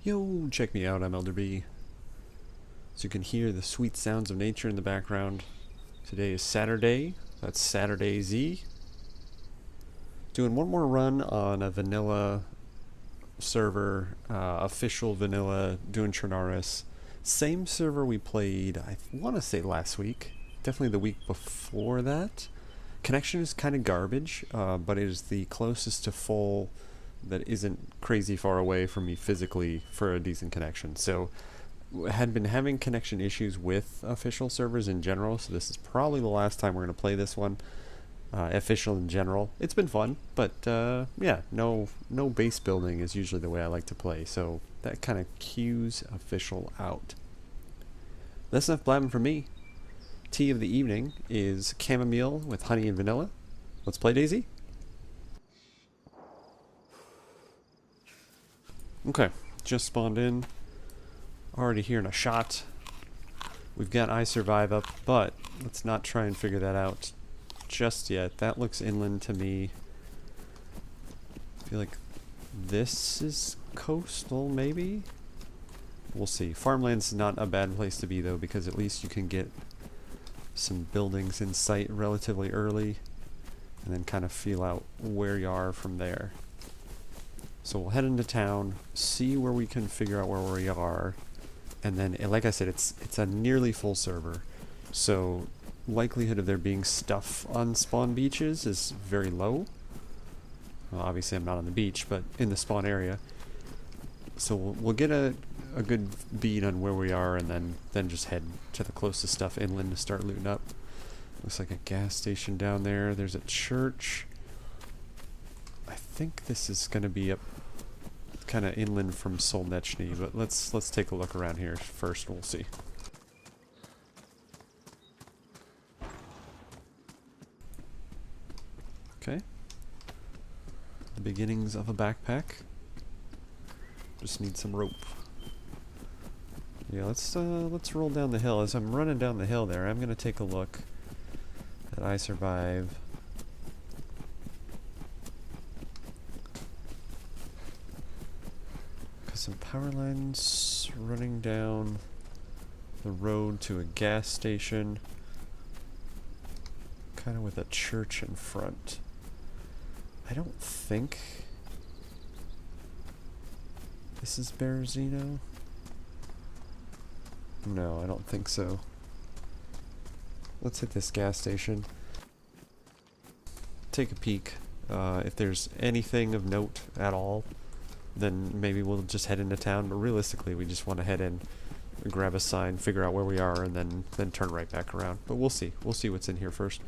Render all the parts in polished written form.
Yo, check me out, I'm elderb. So you can hear the sweet sounds of nature in the background. Today is Saturday, that's saturDayZ. Doing one more run on a vanilla server, official vanilla, doing Chernarus. Same server we played, I want to say last week, definitely the week before that. Connection is kind of garbage, but it is the closest to full that isn't crazy far away from me physically for a decent connection. So had been having connection issues with official servers in general, so this is probably the last time we're going to play this one. Official in general. It's been fun, but yeah, no base building is usually the way I like to play, so that kind of cues official out. That's enough blabbing from me. Tea of the evening is chamomile with honey and vanilla. Let's play dayz. Okay, just spawned in. Already hearing a shot. We've got I survive up, but let's not try and figure that out just yet. That looks inland to me. I feel like this is coastal, maybe? We'll see. Farmland's not a bad place to be, though, because at least you can get some buildings in sight relatively early, and then kind of feel out where you are from there. So we'll head into town, see where we can figure out where we are, and then, like I said, it's a nearly full server, so likelihood of there being stuff on spawn beaches is very low. Well, obviously I'm not on the beach, but in the spawn area. So we'll get a good bead on where we are, and then just head to the closest stuff inland to start looting up. Looks like a gas station down there. There's a church. I think this is going to be up kind of inland from Solnechny, but let's take a look around here first. We'll see. Okay. The beginnings of a backpack. Just need some rope. Yeah, let's roll down the hill. As I'm running down the hill there, I'm gonna take a look at I survive. Got some power lines running down the road to a gas station, kind of with a church in front. I don't think this is Berezino. No, I don't think so. Let's hit this gas station. Take a peek. If there's anything of note at all, then maybe we'll just head into town. But realistically, we just want to head in, grab a sign, figure out where we are, and then turn right back around. But we'll see. We'll see what's in here first.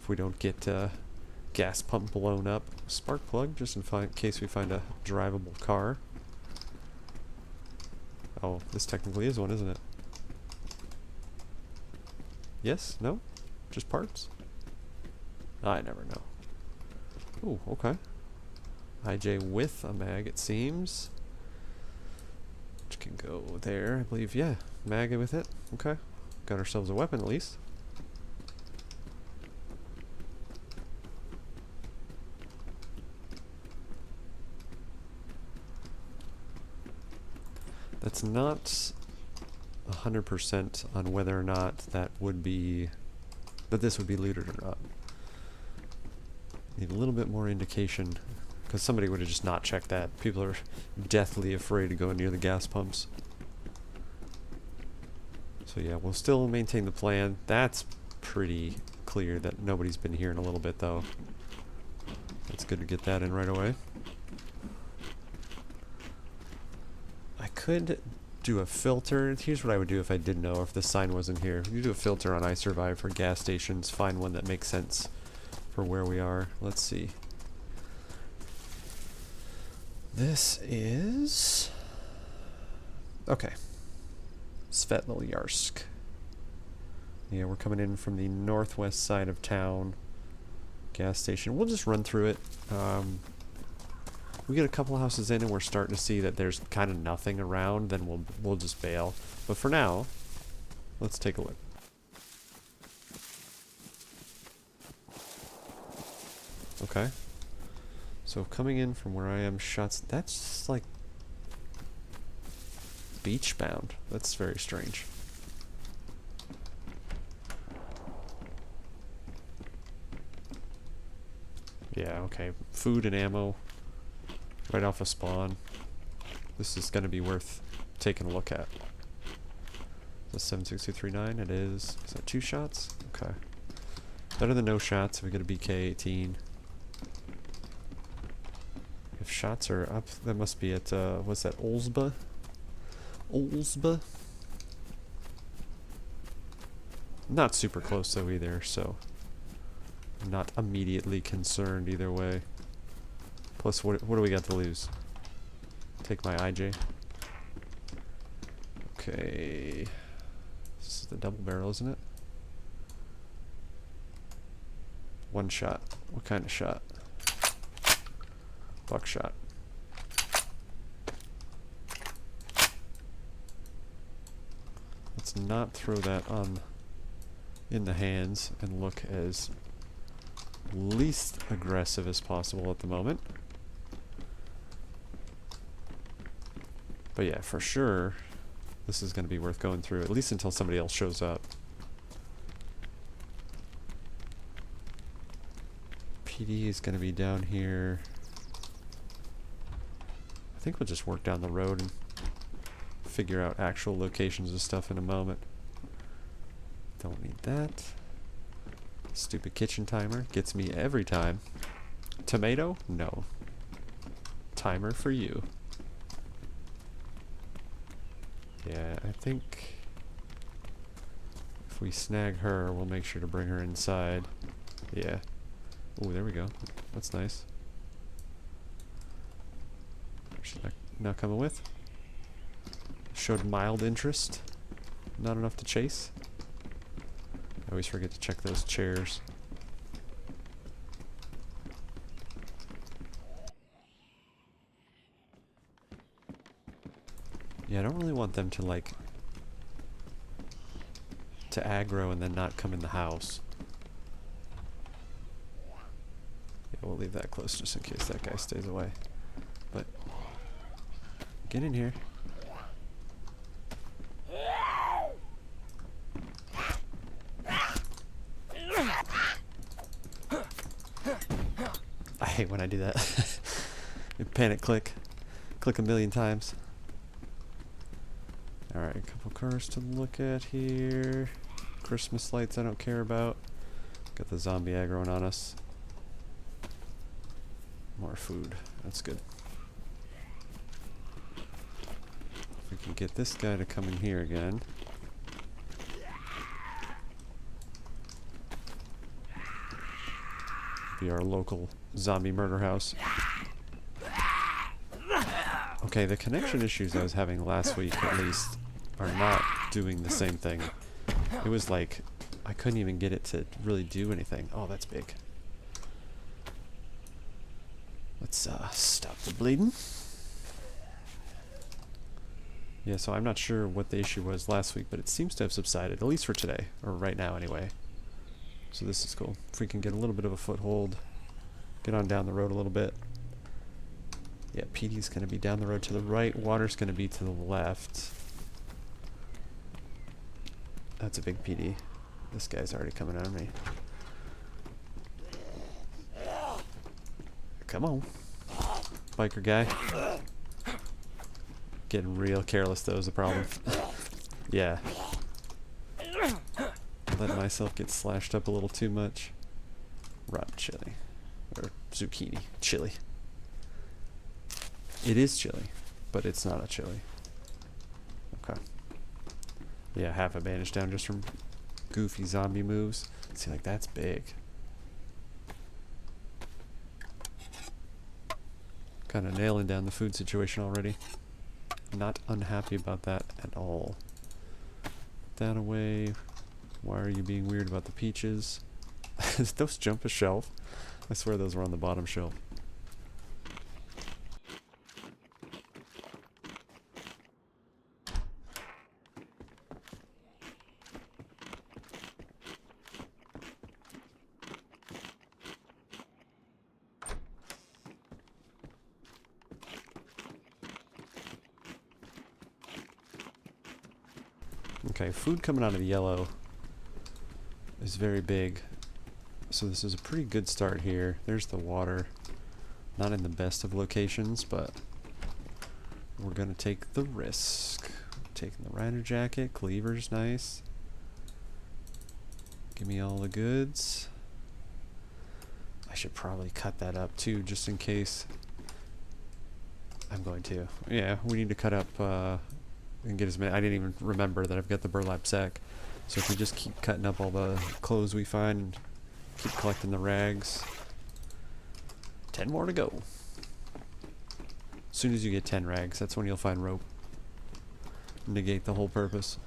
If we don't get gas pump blown up. Spark plug, just in case we find a drivable car. Oh, this technically is one, isn't it? Yes? No? Just parts? I never know. Ooh, okay. IJ with a mag, it seems. Which can go there, I believe. Yeah, mag with it. Okay. Got ourselves a weapon at least. That's not 100% on whether or not that this would be looted or not. Need a little bit more indication, because somebody would have just not checked that. People are deathly afraid to go near the gas pumps. So yeah, we'll still maintain the plan. That's pretty clear that nobody's been here in a little bit, though. It's good to get that in right away. I could do a filter. Here's what I would do if I didn't know, if the sign wasn't here. You do a filter on I survive for gas stations, find one that makes sense for where we are. Let's see. This is... okay. Svetloyarsk. Yeah, we're coming in from the northwest side of town. Gas station. We'll just run through it. We get a couple houses in and we're starting to see that there's kind of nothing around, then we'll just bail. But for now, let's take a look. Okay. So coming in from where I am, shots, that's like beach bound. That's very strange. Yeah, okay. Food and ammo right off a spawn. This is going to be worth taking a look at. So 76239, it is. Is that 2 shots? Okay. Better than no shots if we get a BK-18. If shots are up, that must be at, what's that, Olsba? Olsba? Not super close though either, so I'm not immediately concerned either way. Plus, what do we got to lose? Take my IJ. Okay. This is the double barrel, isn't it? 1 shot. What kind of shot? Buckshot. Let's not throw that on in the hands and look as least aggressive as possible at the moment. But yeah, for sure, this is going to be worth going through, at least until somebody else shows up. PD is going to be down here. I think we'll just work down the road and figure out actual locations of stuff in a moment. Don't need that. Stupid kitchen timer gets me every time. Tomato? No. Timer for you. Yeah, I think if we snag her, we'll make sure to bring her inside. Yeah. Oh, there we go. That's nice. She's not coming with. Showed mild interest. Not enough to chase. I always forget to check those chairs. Yeah, I don't really want them to, like, to aggro and then not come in the house. Yeah, we'll leave that close just in case that guy stays away. But, get in here. I hate when I do that. Panic click. Click a million times. Alright, a couple cars to look at here. Christmas lights I don't care about. Got the zombie aggroing on us. More food. That's good. If we can get this guy to come in here again. Be our local zombie murder house. Okay, the connection issues I was having last week, at least, are not doing the same thing. It was like, I couldn't even get it to really do anything. Oh, that's big. Let's stop the bleeding. Yeah, so I'm not sure what the issue was last week, but it seems to have subsided, at least for today, or right now anyway. So this is cool. If we can get a little bit of a foothold, get on down the road a little bit. Yeah, PD's going to be down the road to the right, water's going to be to the left. That's a big PD. This guy's already coming on me. Come on. Biker guy. Getting real careless though is the problem. Yeah. Letting myself get slashed up a little too much. Rotten chili. Or zucchini. Chili. It is chili, but it's not a chili. Okay. Yeah, half a bandage down just from goofy zombie moves. See, like, that's big. Kind of nailing down the food situation already. Not unhappy about that at all. Put that away. Why are you being weird about the peaches? Those jump a shelf? I swear those were on the bottom shelf. Okay, food coming out of the yellow is very big. So this is a pretty good start here. There's the water. Not in the best of locations, but we're gonna take the risk. Taking the rider jacket. Cleaver's nice. Give me all the goods. I should probably cut that up too, just in case. I'm going to. Yeah, we need to cut up and get as many. I didn't even remember that I've got the burlap sack. So if we just keep cutting up all the clothes we find, and keep collecting the rags. 10 more to go. As soon as you get 10 rags, that's when you'll find rope. Negate the whole purpose.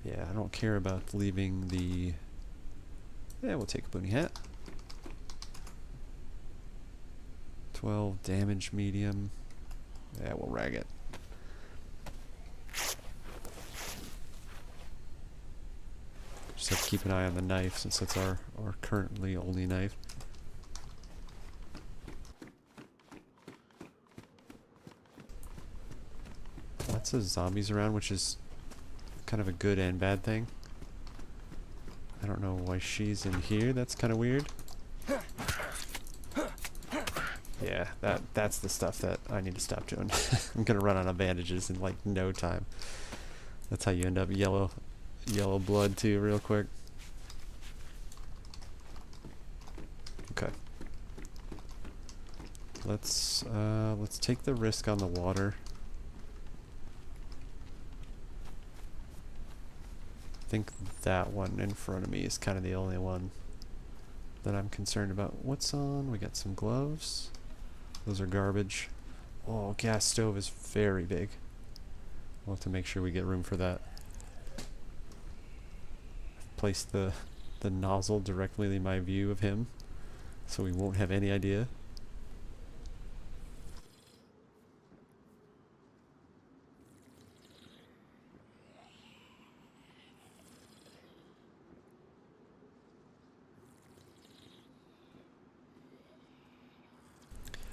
Yeah, I don't care about leaving the... Yeah, we'll take a boonie hat. 12 damage medium. Yeah, we'll rag it. Just have to keep an eye on the knife since that's our currently only knife. Lots of zombies around, which is kind of a good and bad thing. I don't know why she's in here. That's kind of weird. Yeah, that's the stuff that I need to stop doing. I'm gonna run out of bandages in like no time. That's how you end up yellow blood too, real quick. Okay. Let's take the risk on the water. I think that one in front of me is kind of the only one that I'm concerned about. What's on? We got some gloves. Those are garbage. Oh, gas stove is very big. We'll have to make sure we get room for that. Place the nozzle directly in my view of him, so we won't have any idea.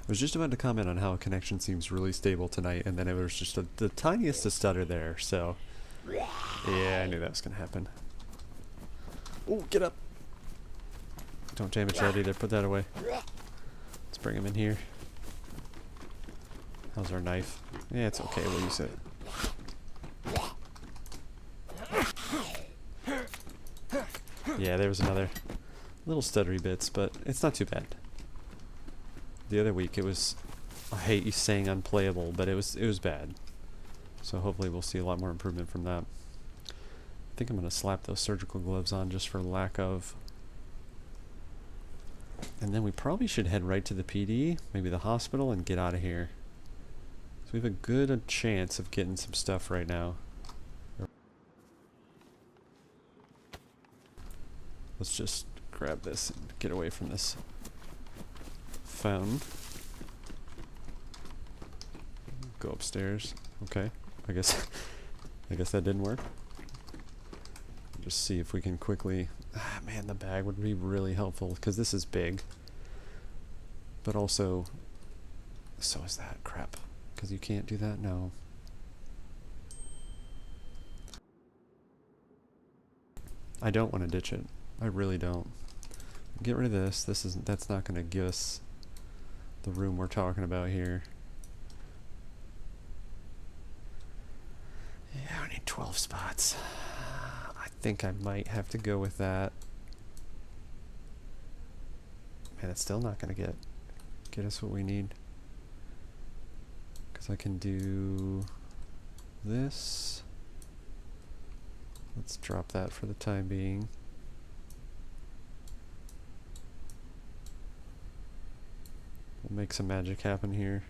I was just about to comment on how a connection seems really stable tonight, and then it was just the tiniest of stutter there, so... Yeah, I knew that was going to happen. Oh, get up! Don't damage that either, put that away. Let's bring him in here. How's our knife? Yeah, it's okay, we'll use it. Yeah, there was another little stuttery bits, but it's not too bad. The other week it was, I hate saying unplayable, but it was bad. So hopefully we'll see a lot more improvement from that. I think I'm going to slap those surgical gloves on just for lack of. And then we probably should head right to the PD, maybe the hospital, and get out of here. So we have a good chance of getting some stuff right now. Let's just grab this and get away from this fountain. Go upstairs. Okay. I guess that didn't work. Just see if we can quickly... Ah, man, the bag would be really helpful because this is big. But also, so is that. Crap. Because you can't do that? No. I don't want to ditch it. I really don't. Get rid of this. That's not going to give us the room we're talking about here. Yeah, I need 12 spots. I think I might have to go with that. Man, it's still not going to get us what we need. Because I can do this. Let's drop that for the time being. We'll make some magic happen here.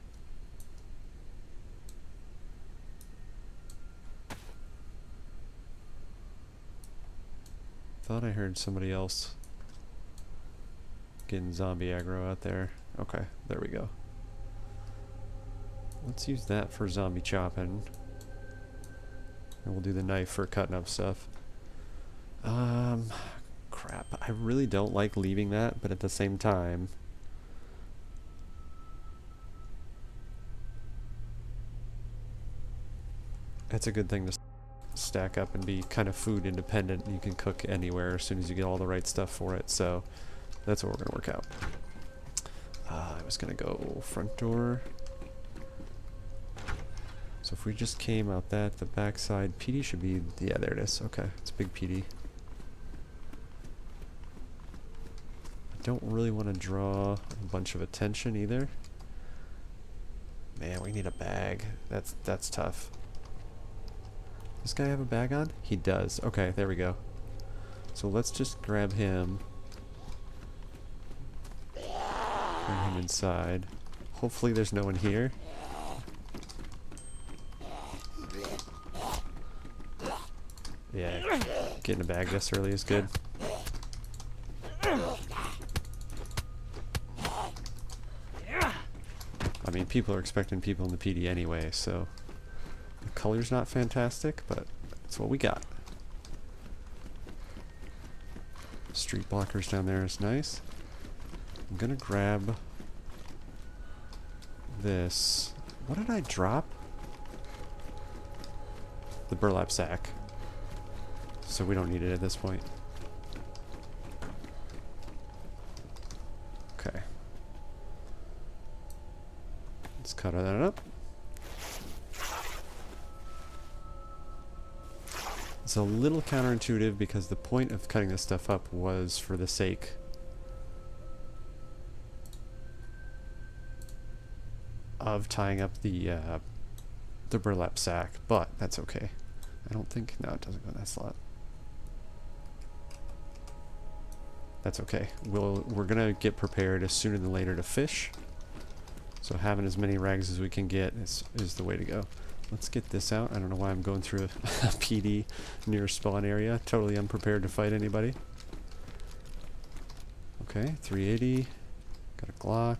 Thought I heard somebody else getting zombie aggro out there. Okay, there we go. Let's use that for zombie chopping. And we'll do the knife for cutting up stuff. Crap. I really don't like leaving that, but at the same time... It's a good thing to stack up and be kind of food independent. You can cook anywhere as soon as you get all the right stuff for it, so that's what we're going to work out. I was going to go front door. So if we just came out that, the backside, PD should be, yeah, there it is. Okay, it's a big PD. I don't really want to draw a bunch of attention either. Man, we need a bag. That's tough. Does this guy have a bag on? He does. Okay, there we go. So let's just grab him. Bring him inside. Hopefully there's no one here. Yeah, getting a bag this early is good. I mean, people are expecting people in the PD anyway, so the color's not fantastic, but it's what we got. Street blockers down there is nice. I'm gonna grab this. What did I drop? The burlap sack. So we don't need it at this point. Okay. Let's cut that up. It's a little counterintuitive because the point of cutting this stuff up was for the sake of tying up the burlap sack, but that's okay. I don't think, no, it doesn't go in that slot. That's okay. We're gonna get prepared as sooner than later to fish. So having as many rags as we can get is the way to go. Let's get this out. I don't know why I'm going through a PD near a spawn area. Totally unprepared to fight anybody. Okay, 380. Got a Glock.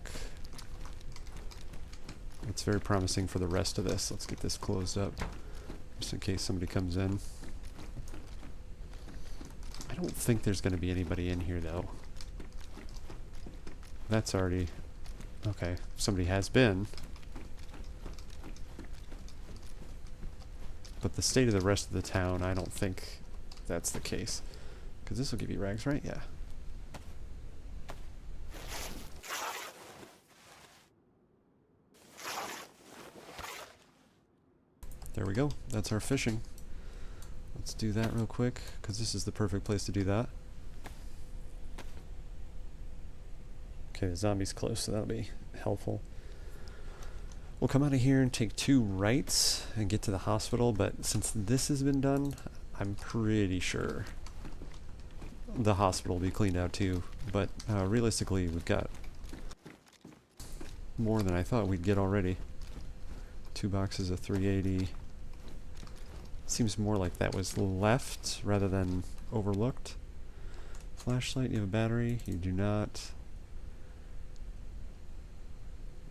It's very promising for the rest of this. Let's get this closed up, just in case somebody comes in. I don't think there's going to be anybody in here, though. That's already... Okay, somebody has been. But the state of the rest of the town, I don't think that's the case. Because this will give you rags, right? Yeah. There we go. That's our fishing. Let's do that real quick, because this is the perfect place to do that. Okay, the zombie's close, so that'll be helpful. We'll come out of here and take 2 rights and get to the hospital, but since this has been done, I'm pretty sure the hospital will be cleaned out too. But realistically, we've got more than I thought we'd get already. 2 boxes of 380. Seems more like that was left rather than overlooked. Flashlight, you have a battery? You do not.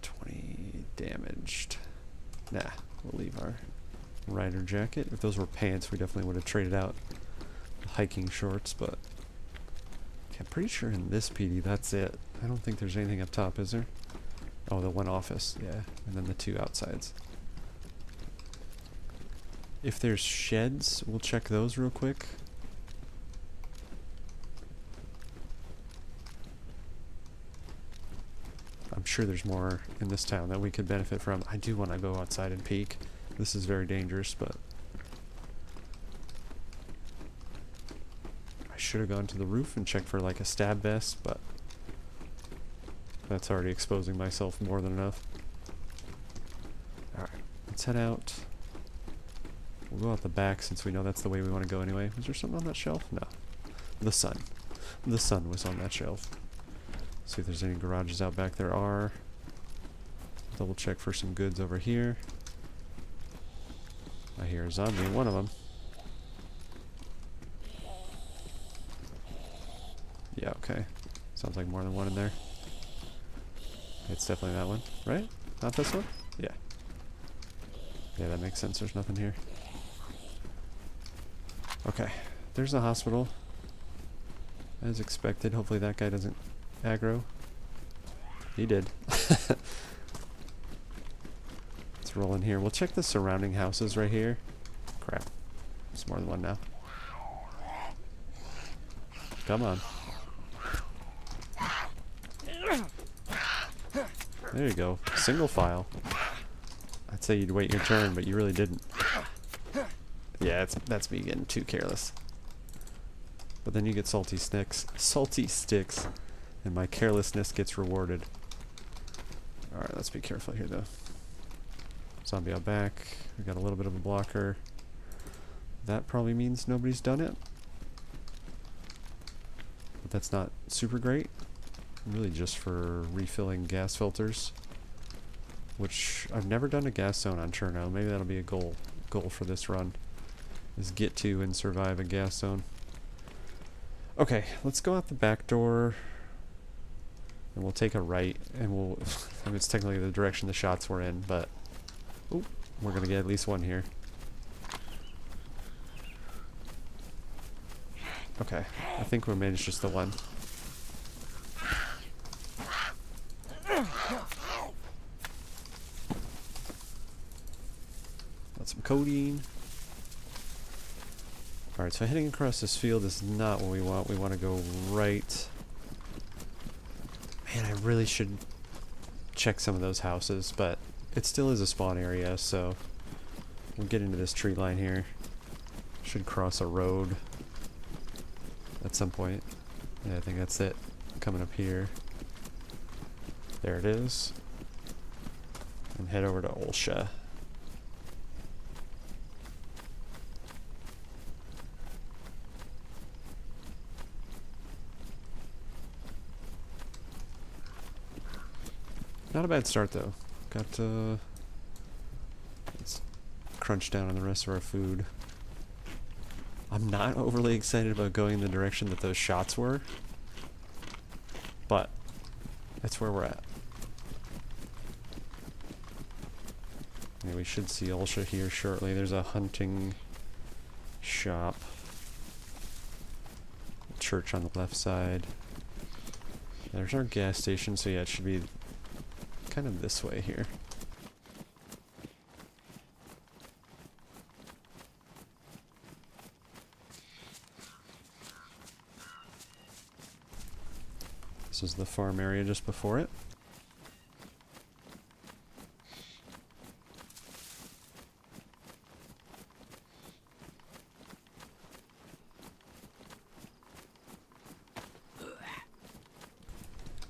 20 damaged. Nah, we'll leave our rider jacket. If those were pants, we definitely would have traded out hiking shorts, but okay, I'm pretty sure in this PD that's it. I don't think there's anything up top, is there? Oh, the 1 office, yeah, and then the 2 outsides. If there's sheds, we'll check those real quick. I'm sure there's more in this town that we could benefit from. I do want to go outside and peek. This is very dangerous, but I should have gone to the roof and checked for like a stab vest, but that's already exposing myself more than enough. Alright, let's head out. We'll go out the back since we know that's the way we want to go anyway. Was there something on that shelf? No. The sun. The sun was on that shelf. See if there's any garages out back. There are. Double check for some goods over here. I hear a zombie in one of them. Yeah, okay. Sounds like more than one in there. It's definitely that one, right? Not this one? Yeah. Yeah, that makes sense. There's nothing here. Okay. There's the hospital. As expected. Hopefully that guy doesn't aggro. He did. Let's roll in here. We'll check the surrounding houses right here. crap. There's more than one now. Come on. There you go. Single file. I'd say you'd wait your turn, but you really didn't. Yeah, that's me getting too careless. But then you get salty sticks. Salty sticks. And my carelessness gets rewarded. Alright, let's be careful here though. Zombie out back. We got a little bit of a blocker. That probably means nobody's done it. But that's not super great. Really just for refilling gas filters. Which I've never done a gas zone on Cherno. Maybe that'll be a goal for this run. Is get to and survive a gas zone. Okay, let's go out the back door. And we'll take a right, and we'll... I mean, it's technically the direction the shots were in, but... Oop, we're gonna get at least one here. Okay, I think we managed just the one. Got some codeine. Alright, so heading across this field is not what we want. We want to go right... Man, I really should check some of those houses, but it still is a spawn area, so we'll get into this tree line here. Should cross a road at some point. Yeah, I think that's it. Coming up here. There it is. And head over to Olsha. Not a bad start though. Got let's crunch down on the rest of our food. I'm not overly excited about going in the direction that those shots were, but that's where we're at. Yeah, we should see Olsha here shortly. There's a hunting shop. Church on the left side. There's our gas station, so yeah, it should be kind of this way here. This is the farm area just before it.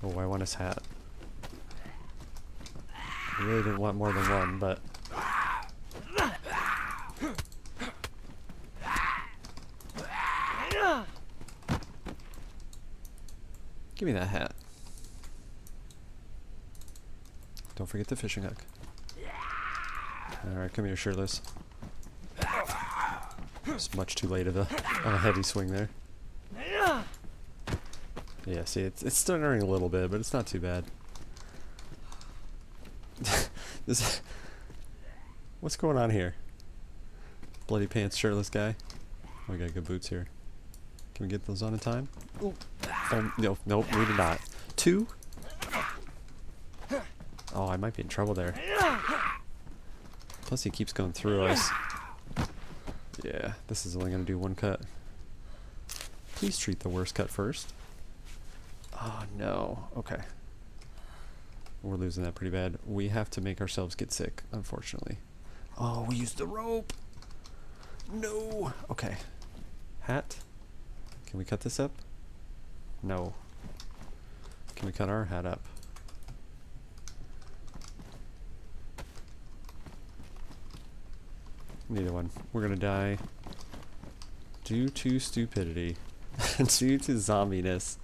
Oh, I want his hat. I really didn't want more than one, but... Give me that hat. Don't forget the fishing hook. Alright, come here, shirtless. It's much too late of a heavy swing there. Yeah, see, it's stuttering a little bit, but it's not too bad. What's going on here? Bloody pants, shirtless guy. Oh, we got good boots here. Can we get those on in time? Oh, no, nope, we did not. 2? Oh, I might be in trouble there. Plus he keeps going through us. Yeah, this is only gonna do one cut. Please treat the worst cut first. Oh no, okay. We're losing that pretty bad. We have to make ourselves get sick, unfortunately. Oh, we used the rope! No! Okay. Hat? Can we cut this up? No. Can we cut our hat up? Neither one. We're gonna die due to stupidity. Due to zombiness.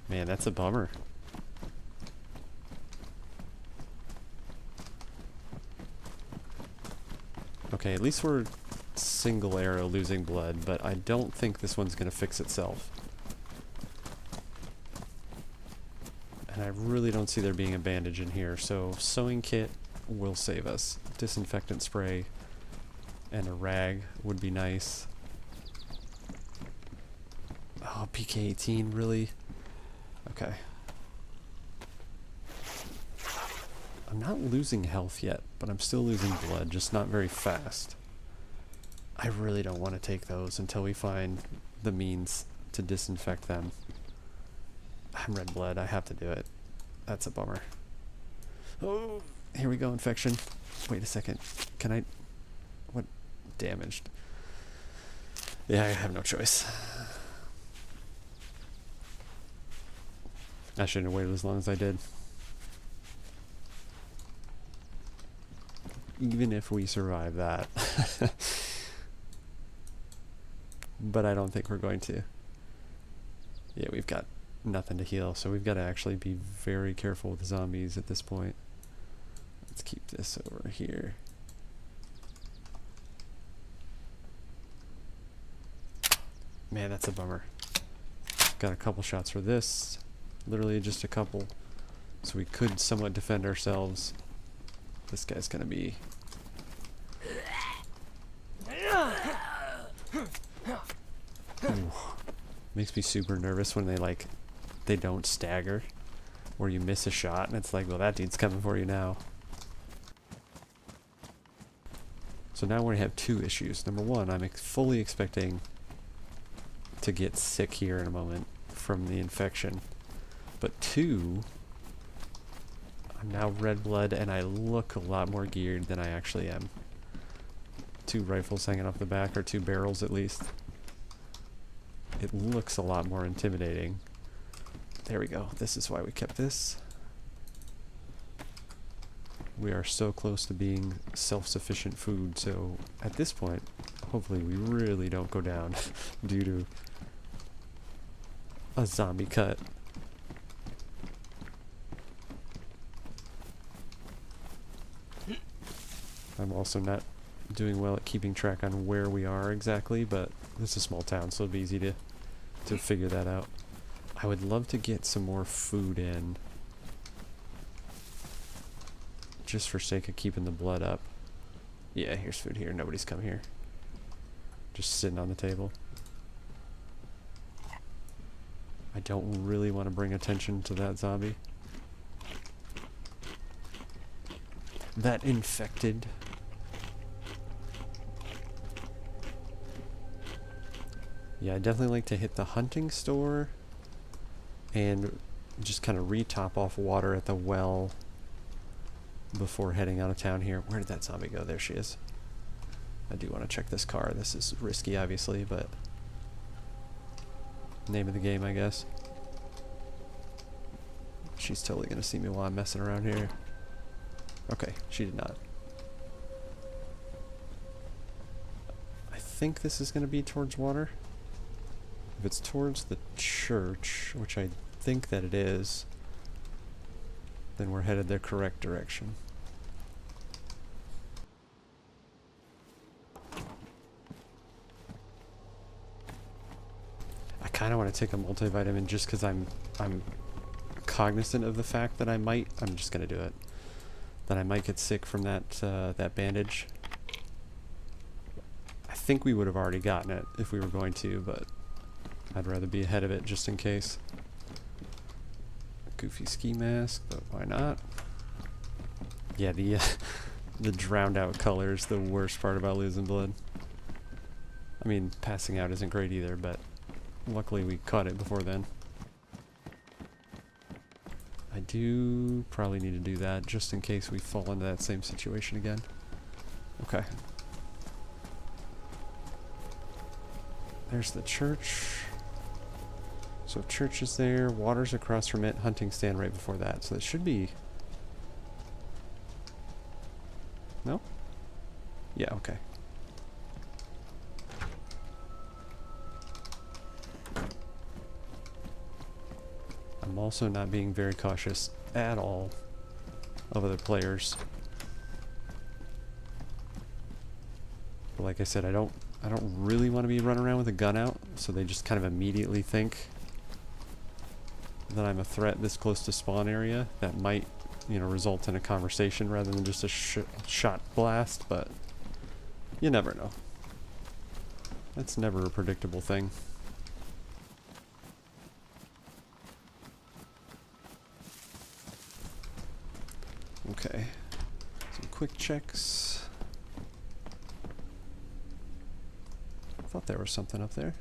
Man, that's a bummer. Okay, at least we're single arrow losing blood, but I don't think this one's gonna fix itself. And I really don't see there being a bandage in here, so sewing kit will save us. Disinfectant spray and a rag would be nice. Oh, PK-18, really? Okay. I'm not losing health yet, but I'm still losing blood, just not very fast. I really don't want to take those until we find the means to disinfect them. I'm red blood. I have to do it. That's a bummer. Oh, here we go, infection. Wait a second. Can I... What? Damaged. Yeah, I have no choice. I shouldn't have waited as long as I did. Even if we survive that. But I don't think we're going to. Yeah, we've got nothing to heal, so we've got to actually be very careful with zombies at this point. Let's keep this over here. Man, that's a bummer. Got a couple shots for this. Literally just a couple. So we could somewhat defend ourselves. This guy's gonna be... Ooh. Makes me super nervous when they don't stagger. Or you miss a shot and it's like, well, that dude's coming for you now. So now we have two issues. Number one, I'm fully expecting to get sick here in a moment from the infection. But two, I'm now red blood and I look a lot more geared than I actually am. 2 rifles hanging off the back, or 2 barrels at least. It looks a lot more intimidating. There we go. This is why we kept this. We are so close to being self-sufficient food, so at this point, hopefully we really don't go down due to a zombie cut. I'm also not doing well at keeping track on where we are exactly, but this is a small town, so it'll be easy to figure that out. I would love to get some more food in, just for sake of keeping the blood up. Yeah, here's food here. Nobody's come here. Just sitting on the table. I don't really want to bring attention to that zombie. That infected. Yeah, I definitely like to hit the hunting store and just kind of re-top off water at the well before heading out of town here. Where did that zombie go? There she is. I do want to check this car. This is risky, obviously, but name of the game, I guess. She's totally going to see me while I'm messing around here. Okay, she did not. I think this is going to be towards water. If it's towards the church, which I think that it is, then we're headed the correct direction. I kind of want to take a multivitamin just because I'm cognizant of the fact that I'm just gonna do it. That I might get sick from that bandage. I think we would have already gotten it if we were going to, but I'd rather be ahead of it just in case. Goofy ski mask, but why not? Yeah, the drowned out color is the worst part about losing blood. I mean, passing out isn't great either, but luckily we caught it before then. I do probably need to do that just in case we fall into that same situation again. Okay. There's the church. So church is there, water's across from it, hunting stand right before that. So it should be... No? Yeah, okay. I'm also not being very cautious at all of other players. But like I said, I don't really want to be running around with a gun out, so they just kind of immediately think that I'm a threat this close to spawn area. That might, result in a conversation rather than just a shot blast, but you never know. That's never a predictable thing. Okay. Some quick checks. Thought there was something up there.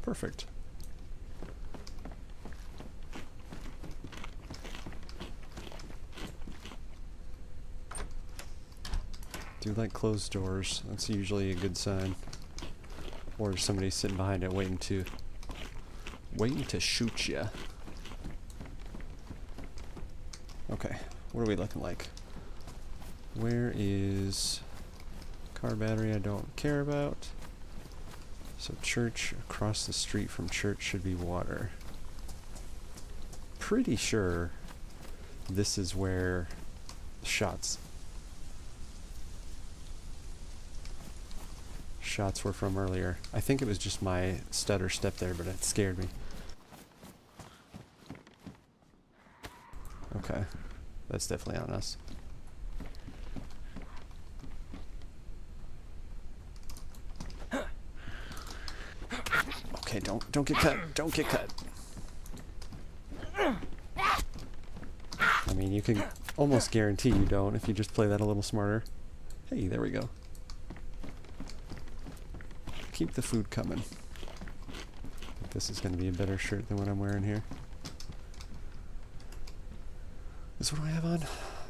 Perfect. Do like closed doors. That's usually a good sign. Or somebody sitting behind it waiting to shoot ya. Okay, what are we looking like? Where is car battery? I don't care about. So church, across the street from church should be water. Pretty sure this is where shots were from earlier. I think it was just my stutter step there, but it scared me. Okay, that's definitely on us. Okay, don't get cut. Don't get cut. I mean, you can almost guarantee you don't if you just play that a little smarter. Hey, there we go. Keep the food coming. This is going to be a better shirt than what I'm wearing here. This what do I have on?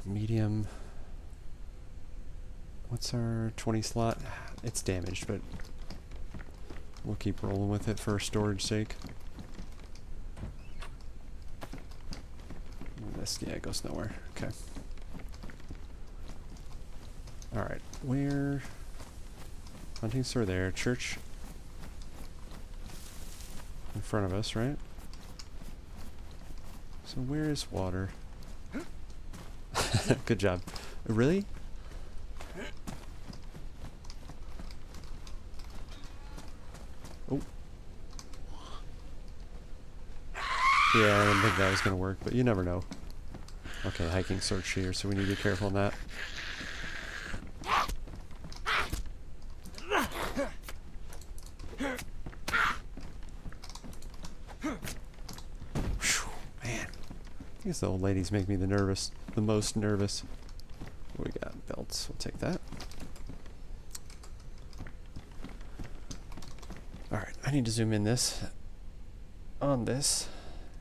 Medium. What's our 20 slot? It's damaged, but we'll keep rolling with it for storage sake. This, yeah, it goes nowhere. Okay. Alright, where... Hunting store there. Church in front of us, right? So where is water? Good job. Really? Oh. Yeah, I didn't think that was going to work, but you never know. Okay, hiking search here, so we need to be careful on that. I guess the old ladies make me the most nervous. What we got? Belts. We'll take that. Alright, I need to zoom in on this.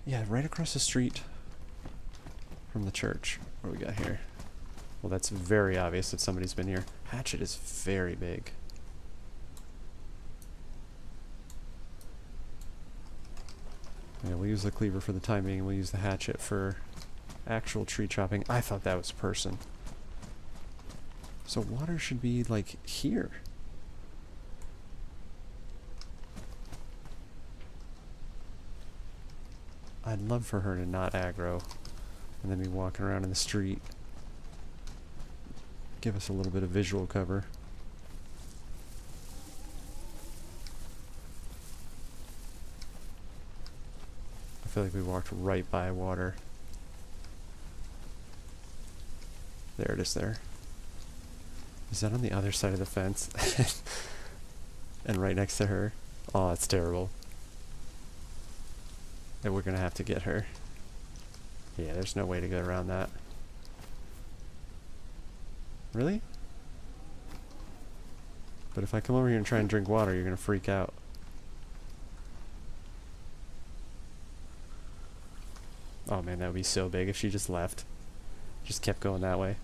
Yeah, right across the street from the church. What do we got here? Well, that's very obvious that somebody's been here. Hatchet is very big. Yeah, we'll use the cleaver for the time being, and we'll use the hatchet for actual tree chopping. I thought that was a person. So water should be, like, here. I'd love for her to not aggro, and then be walking around in the street. Give us a little bit of visual cover. I feel like we walked right by water. There it is there. Is that on the other side of the fence? And right next to her? Oh, it's terrible. And we're gonna have to get her. Yeah, there's no way to get around that. Really? But if I come over here and try and drink water, you're gonna freak out. Oh man, that would be so big if she just left. Just kept going that way.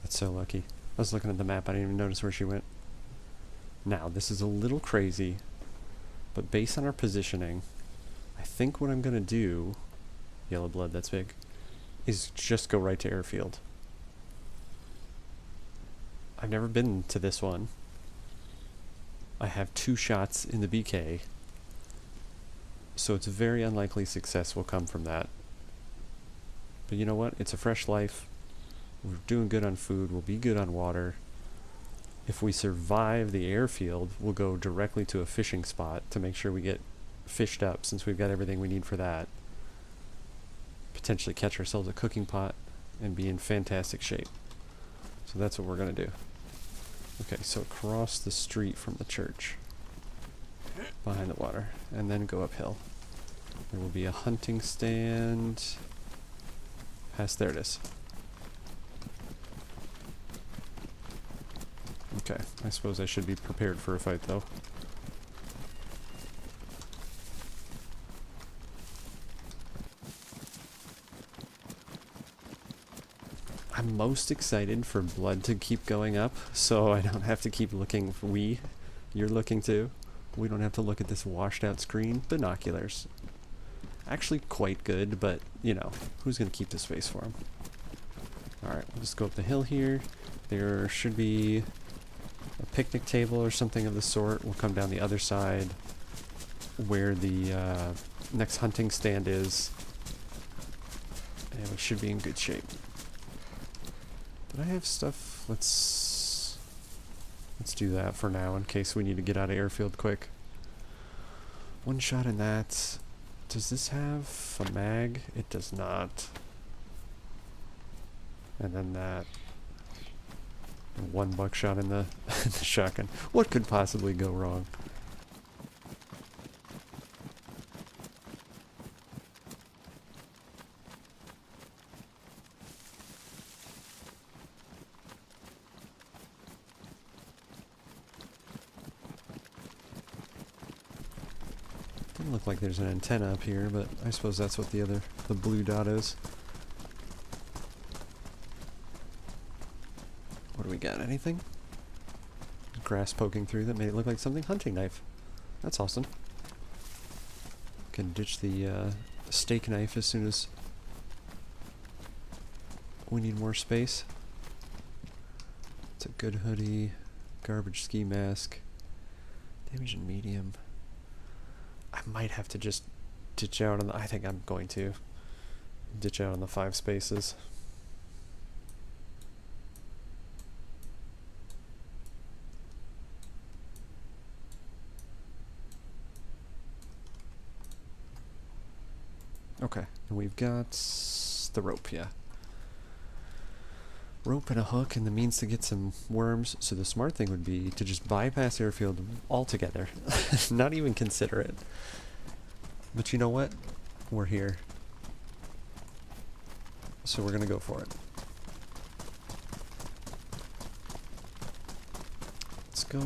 So lucky. I was looking at the map, I didn't even notice where she went. Now, this is a little crazy, but based on our positioning, I think what I'm gonna do, yellow blood, that's big, is just go right to airfield. I've never been to this one. I have 2 shots in the BK, so it's very unlikely success will come from that. But you know what? It's a fresh life. We're doing good on food, we'll be good on water. if we survive the airfield, we'll go directly to a fishing spot to make sure we get fished up, since we've got everything we need for that. Potentially catch ourselves a cooking pot and be in fantastic shape. So that's what we're going to do. Okay, so across the street from the church, behind the water, and then go uphill. There will be a hunting stand. There it is. Okay, I suppose I should be prepared for a fight, though. I'm most excited for blood to keep going up, so I don't have to keep looking. You're looking too. We don't have to look at this washed out screen. Binoculars. Actually quite good, but, you know, who's going to keep the space for them? Alright, we'll just go up the hill here. There should be a picnic table or something of the sort. We'll come down the other side where the next hunting stand is. And we should be in good shape. Did I have stuff? Let's do that for now in case we need to get out of airfield quick. One shot in that. Does this have a mag? It does not. And then that. One buckshot in the, the shotgun. What could possibly go wrong? Doesn't look like there's an antenna up here, but I suppose that's what the blue dot is. What do we got? Anything? Grass poking through that made it look like something. Hunting knife. That's awesome. Can ditch the steak knife as soon as we need more space. It's a good hoodie. Garbage ski mask. Damage in medium. I might have to just ditch out on the... I think I'm going to ditch out on the 5 spaces. Okay, and we've got the rope, yeah. Rope and a hook and the means to get some worms. So the smart thing would be to just bypass airfield altogether. Not even consider it. But you know what? We're here. So we're gonna go for it. Let's go...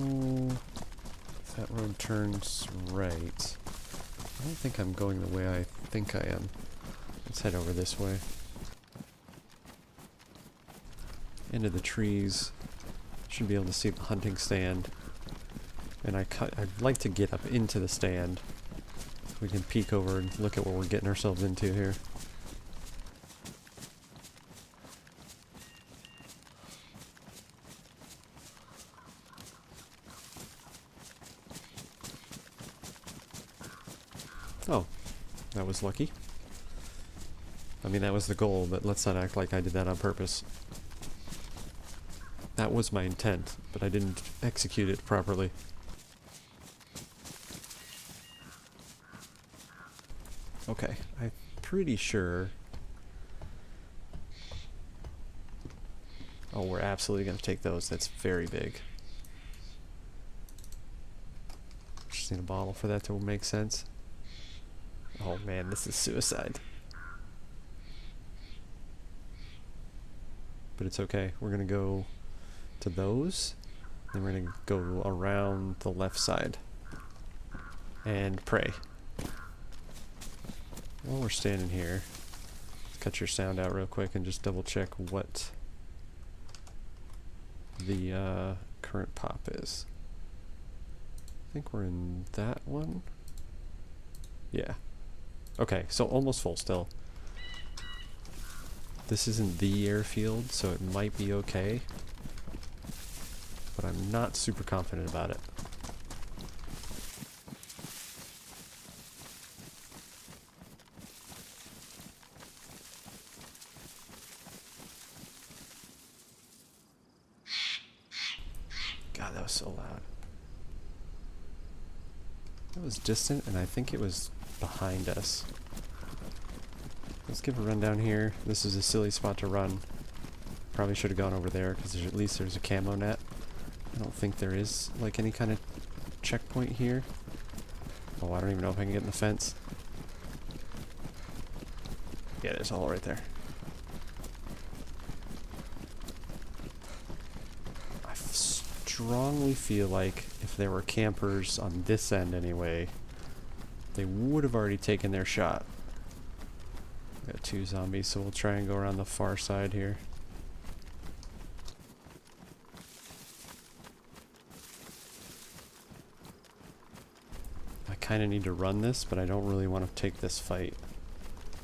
If that road turns right... I don't think I'm going the way I think I am. Let's head over this way. Into the trees. Should be able to see the hunting stand. And I'd like to get up into the stand. So we can peek over and look at what we're getting ourselves into here. Oh, that was lucky. I mean, that was the goal, but let's not act like I did that on purpose. That was my intent, but I didn't execute it properly. Okay, I'm pretty sure... Oh, we're absolutely going to take those. That's very big. Just need a bottle for that to make sense. Oh man, this is suicide. But it's okay. We're going to go to those. Then we're going to go around the left side. And pray. While we're standing here, let's cut your sound out real quick and just double check what the current pop is. I think we're in that one. Yeah. Okay, so almost full still. This isn't the airfield, so it might be okay. But I'm not super confident about it. God, that was so loud. It was distant, and I think it was behind us. Let's give a run down here. This is a silly spot to run. Probably should have gone over there, because at least there's a camo net. I don't think there is, like, any kind of checkpoint here. Oh, I don't even know if I can get in the fence. Yeah, there's a hole right there. I strongly feel like if there were campers on this end anyway, they would have already taken their shot. Got 2 zombies, so we'll try and go around the far side here. I kind of need to run this, but I don't really want to take this fight.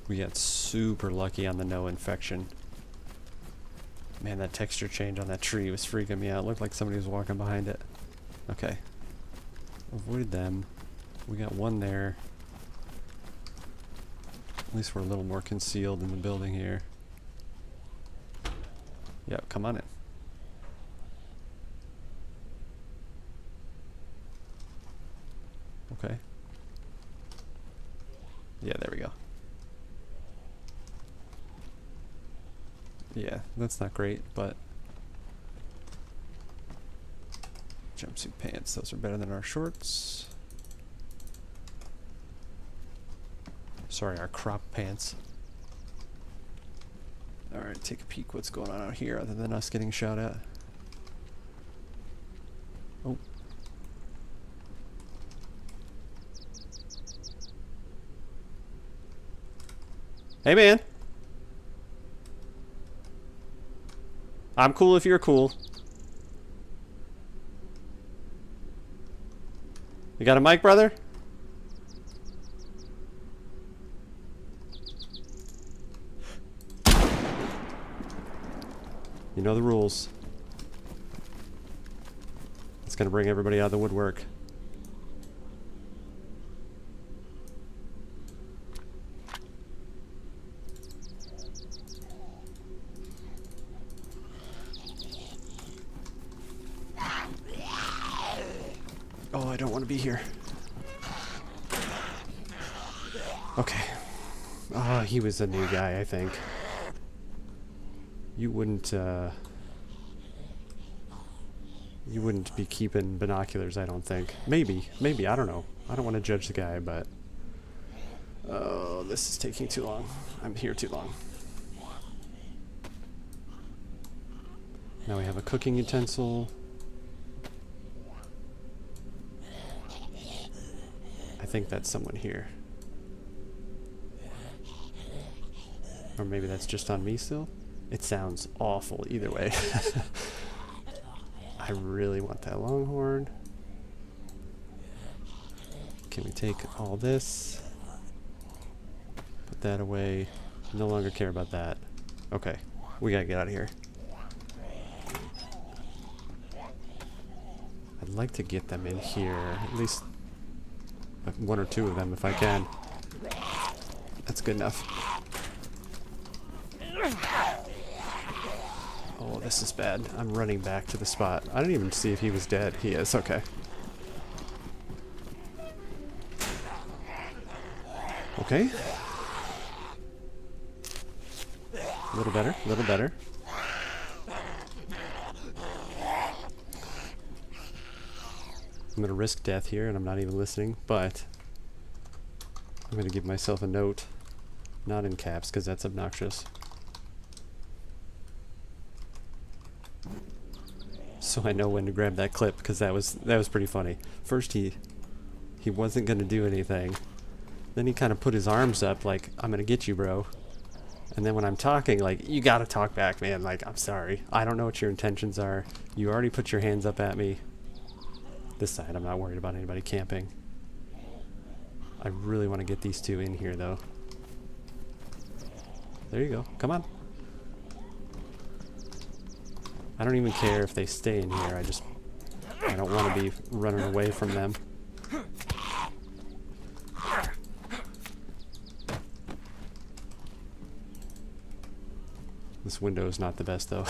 We got super lucky on the no infection. Man, that texture change on that tree was freaking me out. It looked like somebody was walking behind it. Okay. Avoid them. We got one there. At least we're a little more concealed in the building here. Yep, come on in. Okay. Yeah, there we go. Yeah, that's not great, but jumpsuit pants, those are better than our shorts. Sorry, our crop pants. Alright, take a peek what's going on out here other than us getting shot at. Oh. Hey man! I'm cool if you're cool. You got a mic, brother? You know the rules. It's gonna bring everybody out of the woodwork. Oh, I don't want to be here. Okay. Ah, he was a new guy, I think. You wouldn't be keeping binoculars, I don't think. Maybe, I don't know. I don't want to judge the guy, but... Oh, this is taking too long. I'm here too long. Now we have a cooking utensil. I think that's someone here. Or maybe that's just on me still? It sounds awful either way. I really want that longhorn. Can we take all this? Put that away. No longer care about that. Okay, we gotta get out of here. I'd like to get them in here. At least 1 or 2 of them if I can. That's good enough. Oh, this is bad. I'm running back to the spot. I didn't even see if he was dead. He is. Okay. Okay. A little better. A little better. I'm going to risk death here, and I'm not even listening, but I'm going to give myself a note. Not in caps, because that's obnoxious. So I know when to grab that clip, because that was pretty funny. First he wasn't going to do anything. Then he kind of put his arms up like, I'm going to get you, bro. And then when I'm talking, like, you got to talk back, man. Like, I'm sorry. I don't know what your intentions are. You already put your hands up at me. This side, I'm not worried about anybody camping. I really want to get these 2 in here, though. There you go. Come on. I don't even care if they stay in here. I don't want to be running away from them. This window is not the best, though.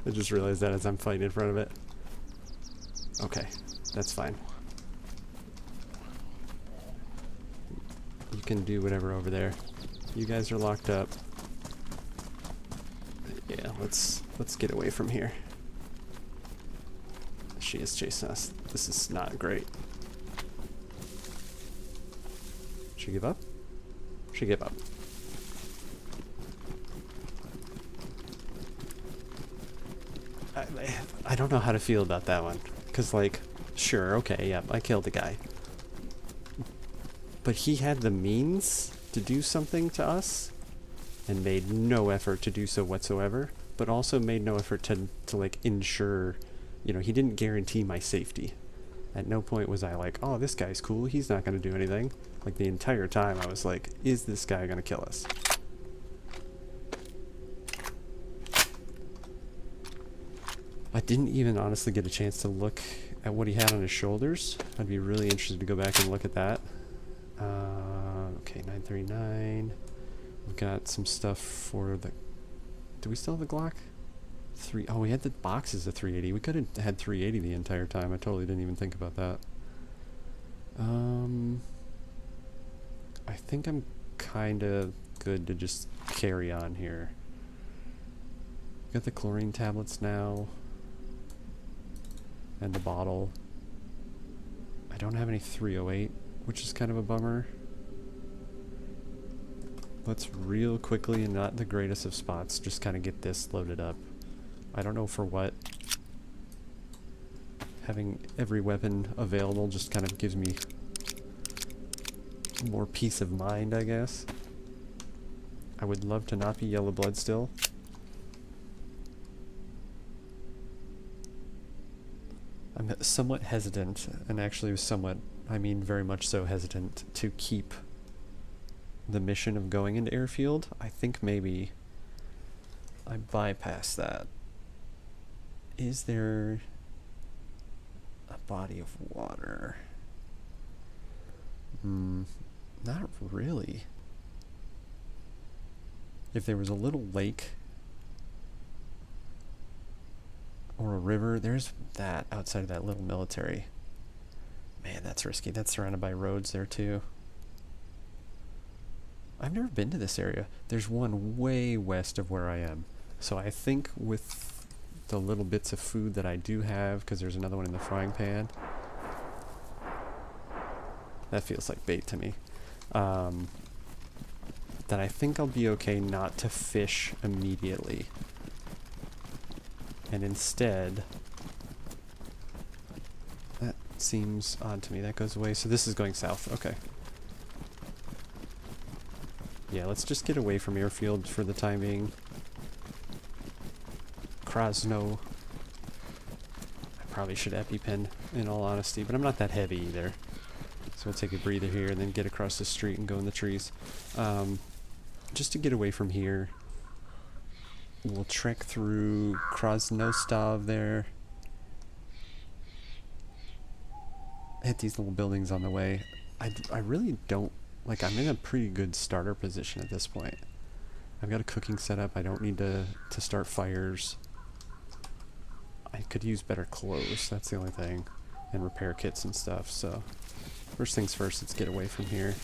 I just realized that as I'm fighting in front of it. Okay, that's fine. You can do whatever over there. You guys are locked up. Yeah, let's get away from here. She is chasing us. This is not great. She give up? She gave up. I don't know how to feel about that one. Because, like, sure, okay, yeah, I killed the guy. But he had the means to do something to us and made no effort to do so whatsoever, but also made no effort to like, ensure, you know, he didn't guarantee my safety. At no point was I like, oh, this guy's cool, he's not going to do anything. Like, the entire time I was like, is this guy going to kill us? I didn't even honestly get a chance to look at what he had on his shoulders. I'd be really interested to go back and look at that. Okay, 939. We've got some stuff for the... Do we still have the Glock? Oh, we had the boxes of 380. We could have had 380 the entire time. I totally didn't even think about that. I think I'm kind of good to just carry on here. Got the chlorine tablets now. And the bottle. I don't have any 308, which is kind of a bummer. Let's real quickly, and not the greatest of spots, just kind of get this loaded up. I don't know for what. Having every weapon available just kind of gives me more peace of mind, I guess. I would love to not be yellow blood still. I'm somewhat hesitant, and actually somewhat, I mean very much so hesitant, to keep the mission of going into airfield. I think maybe I bypass that. Is there a body of water? Not really. If there was a little lake or a river, there's that outside of that little military. Man, that's risky. That's surrounded by roads there too. I've never been to this area. There's one way west of where I am. So I think with the little bits of food that I do have, because there's another one in the frying pan, that feels like bait to me, that I think I'll be okay not to fish immediately. And instead, that seems odd to me. That goes away. So this is going south. Okay. Yeah, let's just get away from airfield for the time being. Krasno. I probably should EpiPen, in all honesty, but I'm not that heavy either. So we'll take a breather here and then get across the street and go in the trees. Just to get away from here, we'll trek through Krasnostov there. Hit these little buildings on the way. I really don't... Like, I'm in a pretty good starter position at this point. I've got a cooking setup. I don't need to start fires. I could use better clothes. That's the only thing. And repair kits and stuff. So, first things first, let's get away from here.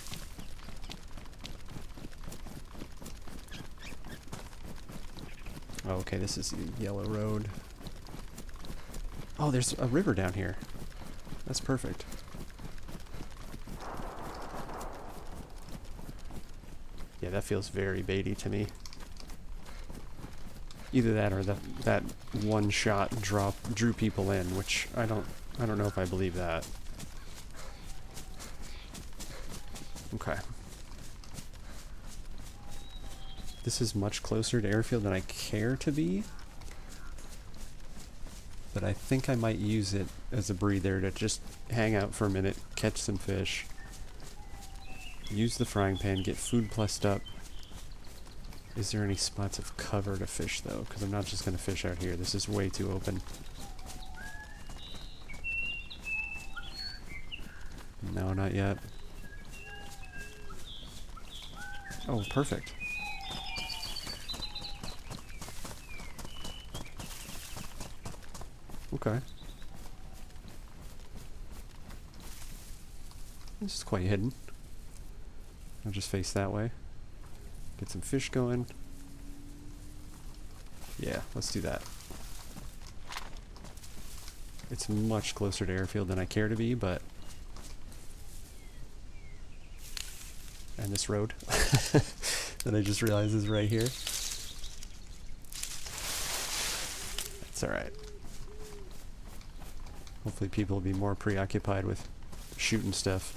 Oh, okay, this is the yellow road. Oh, there's a river down here. That's perfect. Yeah, that feels very baity to me. Either that or that one shot drew people in, which I don't know if I believe that. Okay. This is much closer to airfield than I care to be. But I think I might use it as a breather to just hang out for a minute, catch some fish. Use the frying pan, get food plussed up. Is there any spots of cover to fish though? Because I'm not just going to fish out here. This is way too open. No, not yet. Oh, perfect. Okay. This is quite hidden. I'll just face that way. Get some fish going. Yeah, let's do that. It's much closer to airfield than I care to be, but... And this road that I just realized is right here. It's alright. Hopefully people will be more preoccupied with shooting stuff.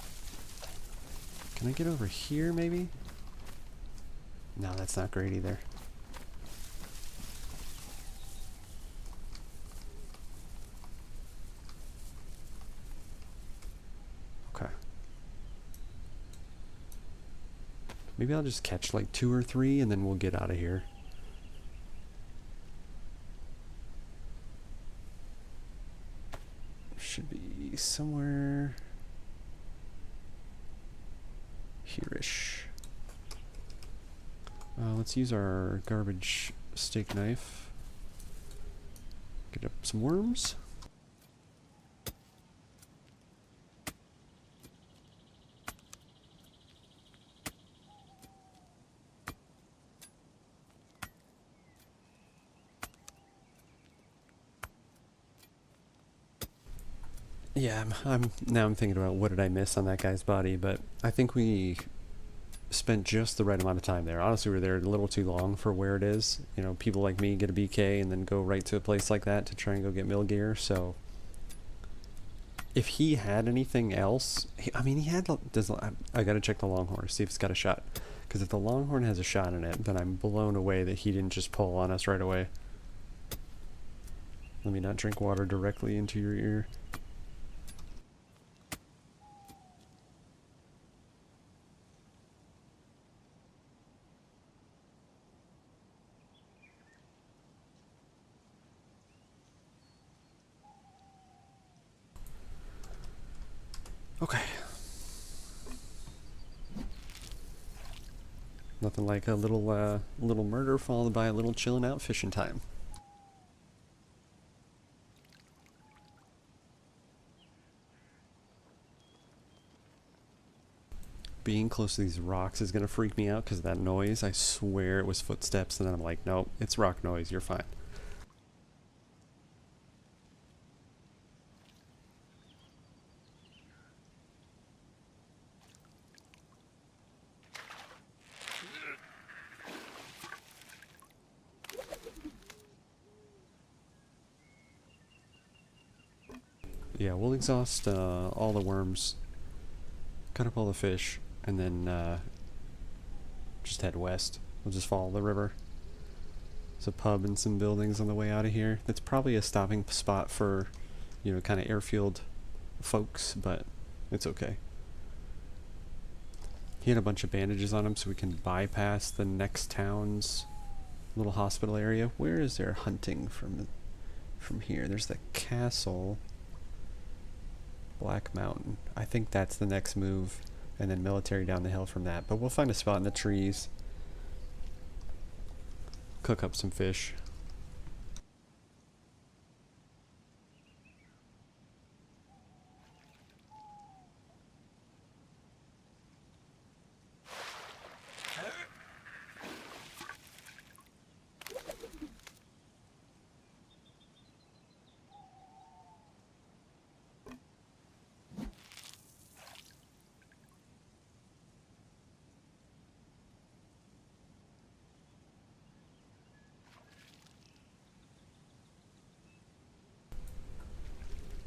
Can I get over here, maybe? No, that's not great either. Okay. Maybe I'll just catch like 2 or 3 and then we'll get out of here. Should be somewhere here-ish. Let's use our garbage steak knife. Get up some worms. Yeah, I'm thinking about what did I miss on that guy's body, but I think we spent just the right amount of time there. Honestly, we were there a little too long for where it is. You know, people like me get a BK and then go right to a place like that to try and go get mill gear, so... If he had anything else... he had... I gotta check the Longhorn, see if it's got a shot. Because if the Longhorn has a shot in it, then I'm blown away that he didn't just pull on us right away. Let me not drink water directly into your ear. Okay. Nothing like a little murder followed by a little chilling out fishing time. Being close to these rocks is gonna freak me out because of that noise. I swear it was footsteps, and then I'm like, nope, it's rock noise, you're fine. Yeah, we'll exhaust all the worms, cut up all the fish, and then just head west. We'll just follow the river. There's a pub and some buildings on the way out of here. That's probably a stopping spot for, you know, kind of airfield folks, but it's okay. He had a bunch of bandages on him so we can bypass the next town's little hospital area. Where is there hunting from here? There's the castle. Black Mountain. I think that's the next move, and then military down the hill from that. But we'll find a spot in the trees. Cook up some fish.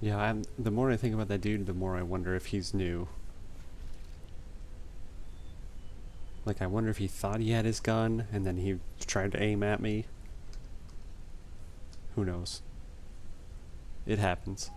Yeah, the more I think about that dude, the more I wonder if he's new. Like, I wonder if he thought he had his gun, and then he tried to aim at me. Who knows? It happens.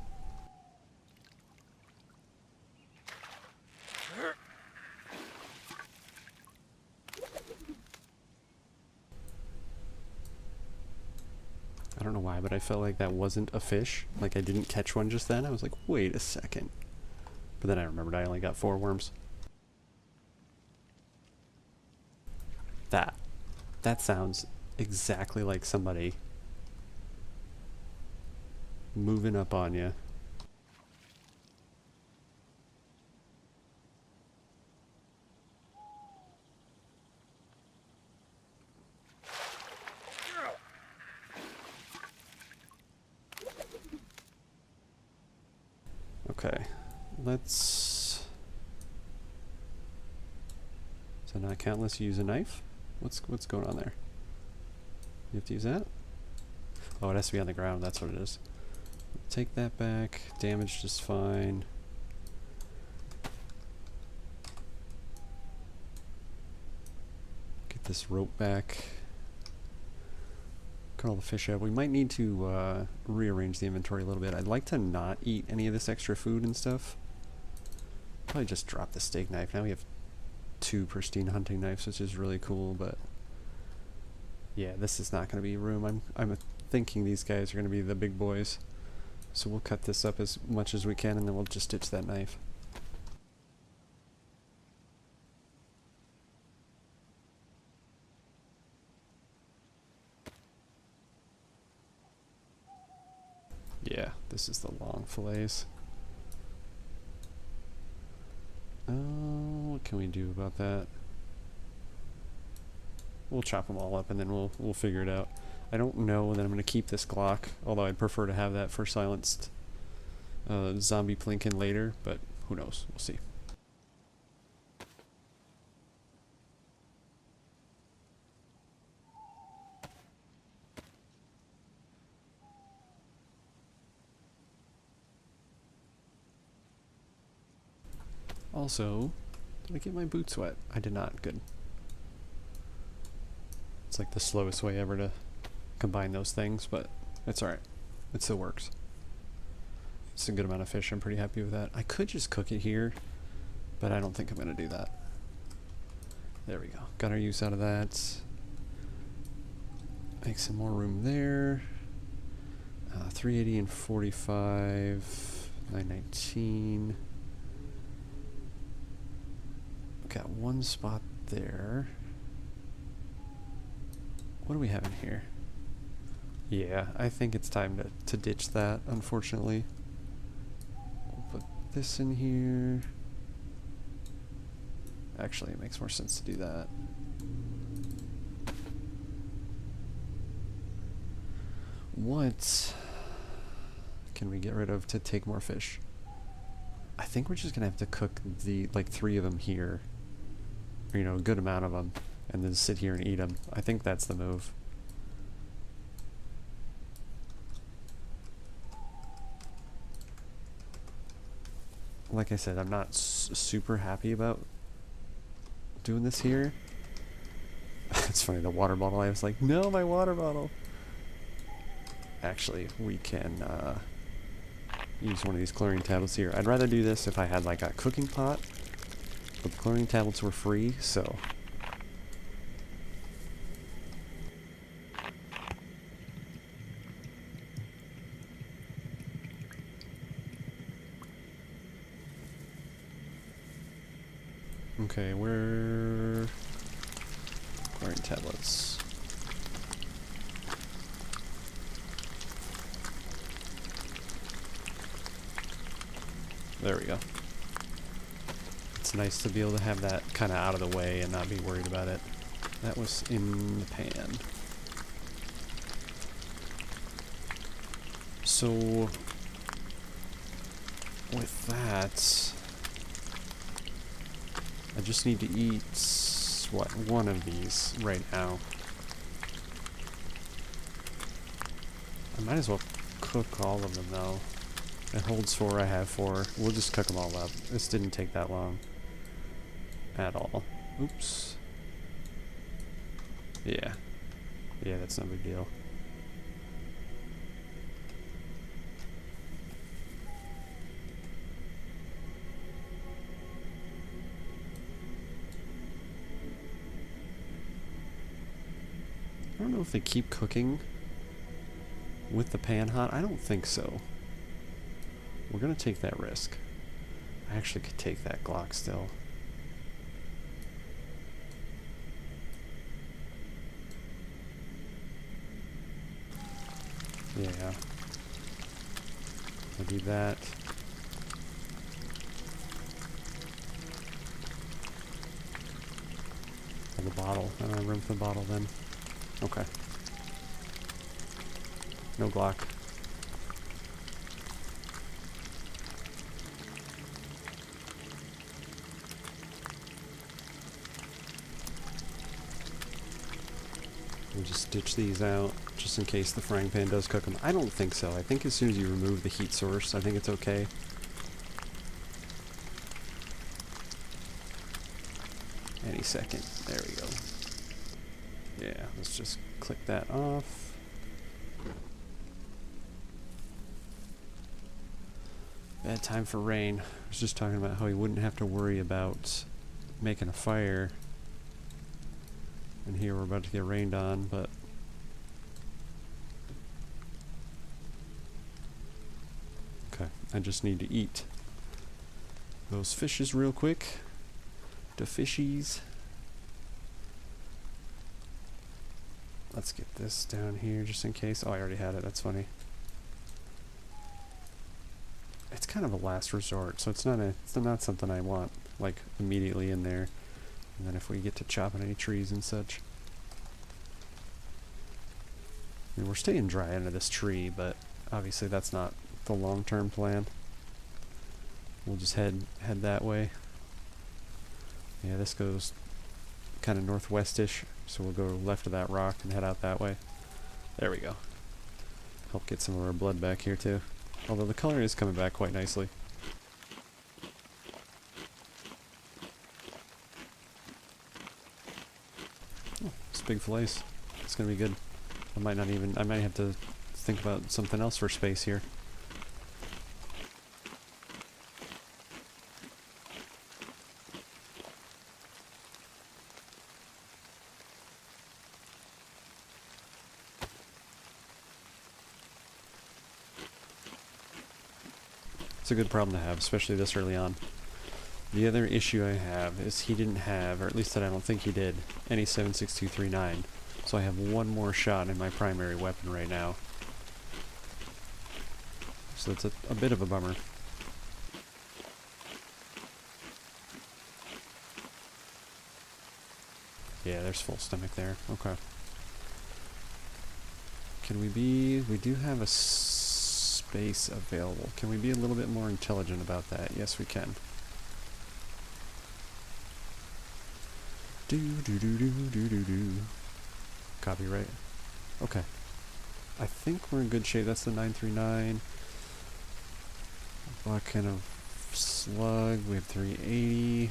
I don't know why, but I felt like that wasn't a fish. Like, I didn't catch one just then. I was like, wait a second. But then I remembered I only got 4 worms. That sounds exactly like somebody moving up on you. Okay, let's... So now I can't unless you use a knife? What's going on there? You have to use that? Oh, it has to be on the ground, that's what it is. Take that back. Damaged is fine. Get this rope back. Cut all the fish out. We might need to rearrange the inventory a little bit. I'd like to not eat any of this extra food and stuff. Probably just drop the steak knife. Now we have 2 pristine hunting knives, which is really cool, but yeah, this is not going to be room. I'm thinking these guys are going to be the big boys. So we'll cut this up as much as we can, and then we'll just ditch that knife. Yeah, this is the long fillets. What can we do about that? We'll chop them all up and then we'll figure it out. I don't know that I'm going to keep this Glock, although I'd prefer to have that for silenced zombie plinkin later, but who knows? We'll see. Also, did I get my boots wet? I did not. Good. It's like the slowest way ever to combine those things, but it's alright. It still works. It's a good amount of fish. I'm pretty happy with that. I could just cook it here, but I don't think I'm going to do that. There we go. Got our use out of that. Make some more room there. 380 and 45. 919. Got one spot there. What do we have in here? Yeah, I think it's time to ditch that, unfortunately. We'll put this in here. Actually, it makes more sense to do that. What can we get rid of to take more fish? I think we're just gonna have to cook the, like, 3 of them here. Or, you know, a good amount of them. And then sit here and eat them. I think that's the move. Like I said, I'm not super happy about doing this here. It's funny, the water bottle, I was like, no, my water bottle! Actually, we can use one of these chlorine tablets here. I'd rather do this if I had like a cooking pot, but the chlorine tablets were free, so... Okay, where... chlorine tablets. There we go. It's nice to be able to have that kind of out of the way and not be worried about it. That was in the pan. So, with that, I just need to eat, what, one of these right now. I might as well cook all of them though. It holds 4, I have 4. We'll just cook them all up. This didn't take that long. At all. Oops. Yeah. Yeah, that's no big deal. I don't know if they keep cooking with the pan hot. I don't think so. We're gonna take that risk. I actually could take that Glock still. Yeah. I'll do that. Oh, the bottle. I don't have room for the bottle then. Okay. No Glock. ditch these out, just in case the frying pan does cook them. I don't think so. I think as soon as you remove the heat source, I think it's okay. Any second. There we go. Yeah, let's just click that off. Bad time for rain. I was just talking about how he wouldn't have to worry about making a fire. And here we're about to get rained on, but okay, I just need to eat those fishes real quick. The fishies. Let's get this down here just in case. Oh, I already had it. That's funny. It's kind of a last resort, so it's not something I want like immediately in there. And then if we get to chopping any trees and such. I mean, we're staying dry under this tree, but obviously that's not the long-term plan. We'll just head that way. Yeah, this goes kind of northwestish, so we'll go left of that rock and head out that way. There we go. Help get some of our blood back here too. Although the color is coming back quite nicely. Oh, it's big fillets. It's gonna be good. I might have to think about something else for space here. It's a good problem to have, especially this early on. The other issue I have is he didn't have, or at least that I don't think he did, any 7.6239. So I have one more shot in my primary weapon right now. So it's a bit of a bummer. Yeah, there's full stomach there. Okay. Can we do have a space available. Can we be a little bit more intelligent about that? Yes, we can. Do. Copyright. Okay. I think we're in good shape. That's the 939. What kind of slug? We have 380.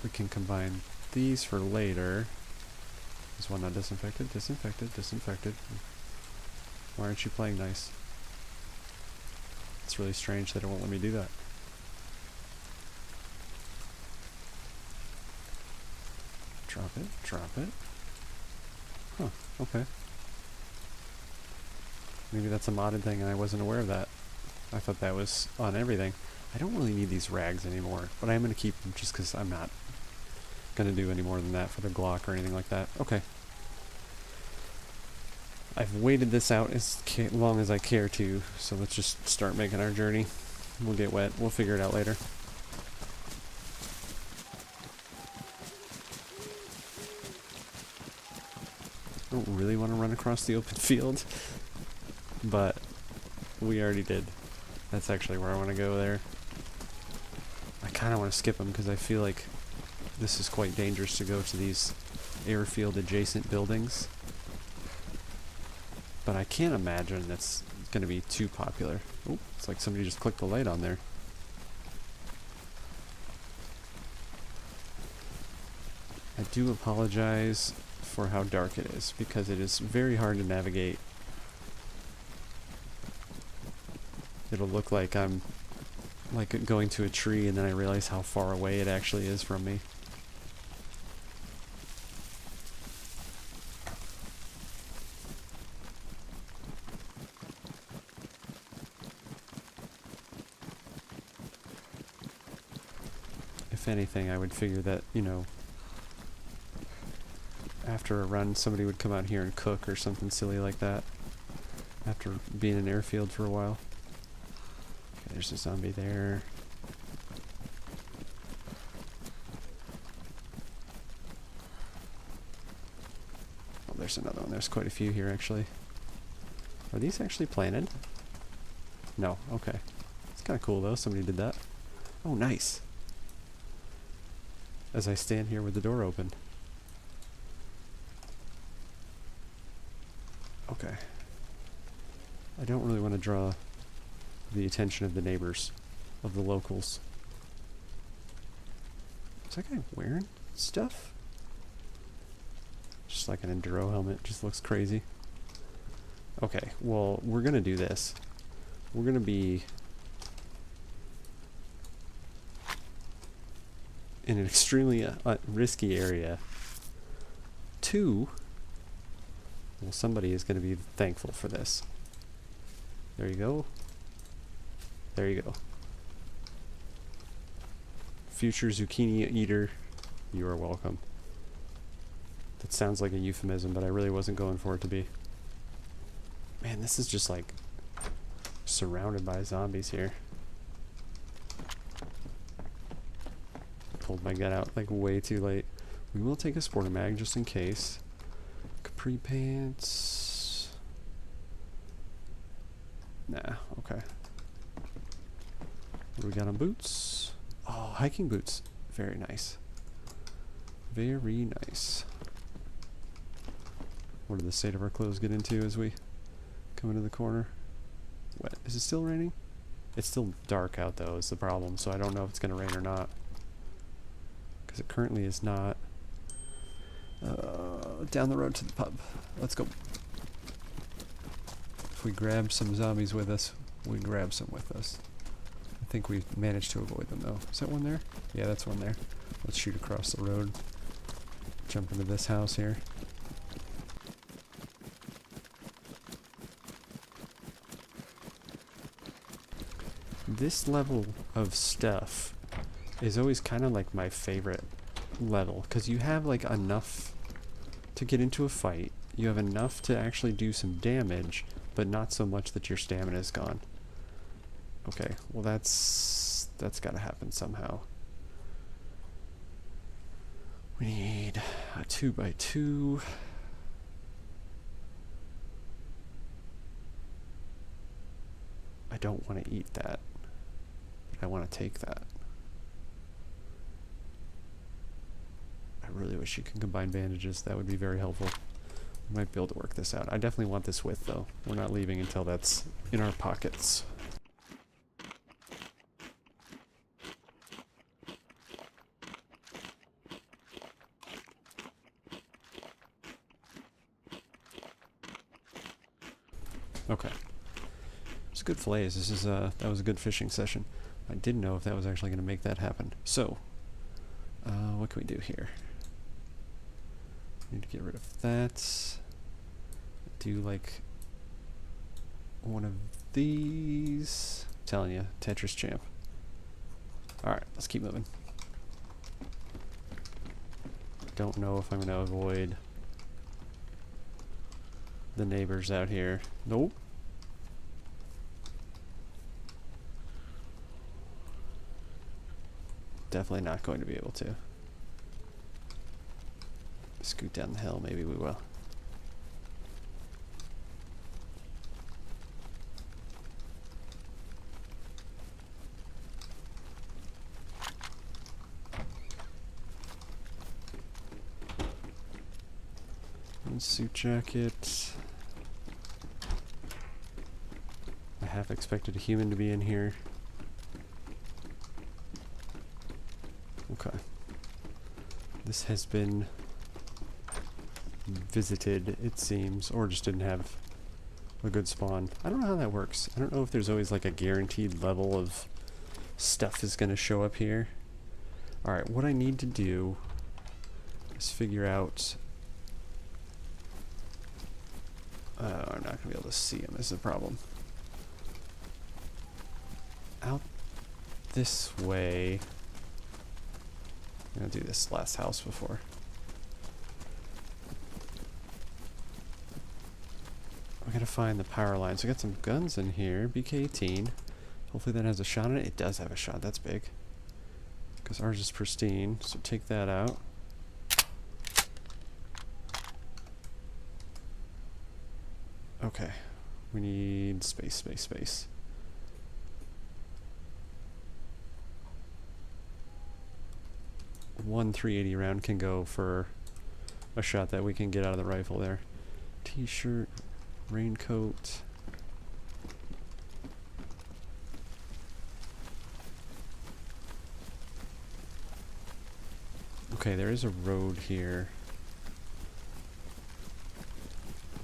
We can combine these for later. Is one not disinfected? Disinfected. Why aren't you playing nice? It's really strange that it won't let me do that. Drop it. Huh, okay. Maybe that's a modded thing and I wasn't aware of that. I thought that was on everything. I don't really need these rags anymore, but I am going to keep them just because I'm not going to do any more than that for the Glock or anything like that. Okay. I've waited this out as long as I care to, so let's just start making our journey. We'll get wet. We'll figure it out later. I don't really want to run across the open field, but we already did. That's actually where I want to go there. I kind of want to skip them because I feel like this is quite dangerous to go to these airfield adjacent buildings. But I can't imagine that's going to be too popular. Oh, it's like somebody just clicked the light on there. I do apologize for how dark it is, because it is very hard to navigate. It'll look like I'm like going to a tree and then I realize how far away it actually is from me. If anything, I would figure that, you know, after a run somebody would come out here and cook or something silly like that after being in an airfield for a while. Okay, there's a zombie there. Oh, there's another one. There's quite a few here actually. Are these actually planted? No, okay. It's kind of cool though, somebody did that. Oh, nice. As I stand here with the door open. Okay. I don't really want to draw the attention of the neighbors, of the locals. Is that guy wearing stuff? Just like an enduro helmet, just looks crazy. Okay, well, we're gonna do this. We're gonna be in an extremely risky area. 2, well, somebody is gonna be thankful for this. There you go. There you go. Future zucchini eater, you are welcome. That sounds like a euphemism, but I really wasn't going for it to be. Man, this is just like surrounded by zombies here. Pulled my gun out like way too late. We will take a sporter mag just in case. Capri pants. Nah, okay. What do we got on boots? Oh, hiking boots. Very nice. Very nice. What did the state of our clothes get into as we come into the corner? Wet. Is it still raining? It's still dark out though is the problem, so I don't know if it's going to rain or not. Because it currently is not. Down the road to the pub. Let's go. If we grab some zombies with us, we grab some with us. I think we managed to avoid them though. Is that one there? Yeah, that's one there. Let's shoot across the road. Jump into this house here. This level of stuff is always kind of like my favorite level, because you have like enough to get into a fight, you have enough to actually do some damage, but not so much that your stamina is gone. Okay, well that's gotta happen somehow. We need a 2x2. I don't want to eat that, but I want to take that. I really wish you could combine bandages. That would be very helpful. We might be able to work this out. I definitely want this width, though. We're not leaving until that's in our pockets. Okay. It's a good fillets. This is that was a good fishing session. I didn't know if that was actually going to make that happen. So, what can we do here? Need to get rid of that. Do like one of these. I'm telling you, Tetris champ. Alright, let's keep moving. Don't know if I'm going to avoid the neighbors out here. Nope. Definitely not going to be able to. Scoot down the hill, maybe we will. And suit jacket. I half expected a human to be in here. Okay. This has been visited, it seems, or just didn't have a good spawn. I don't know how that works. I don't know if there's always like a guaranteed level of stuff is going to show up here. Alright, what I need to do is figure out... I'm not going to be able to see him, is the problem. Out this way... I'm going to do this last house before. I gotta find the power line. So I got some guns in here. BK-18. Hopefully that has a shot in it. It does have a shot. That's big. Because ours is pristine. So take that out. Okay. We need space, space, space. One 380 round can go for a shot that we can get out of the rifle there. T-shirt. Raincoat. Okay, there is a road here.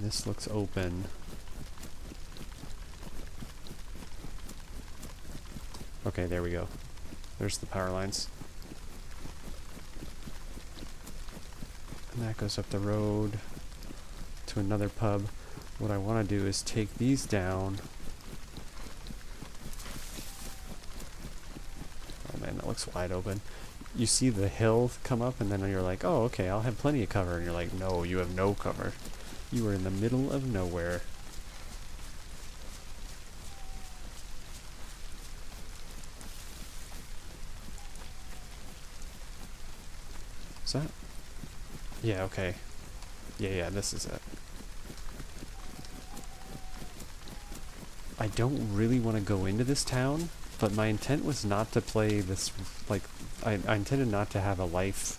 This looks open. Okay, there we go. There's the power lines. And that goes up the road to another pub. What I want to do is take these down. Oh man, that looks wide open. You see the hill come up and then you're like, oh, okay, I'll have plenty of cover. And you're like, no, you have no cover. You are in the middle of nowhere. Is that? Yeah, okay. Yeah, this is it. I don't really want to go into this town, but my intent was not to play this, like, I intended not to have a life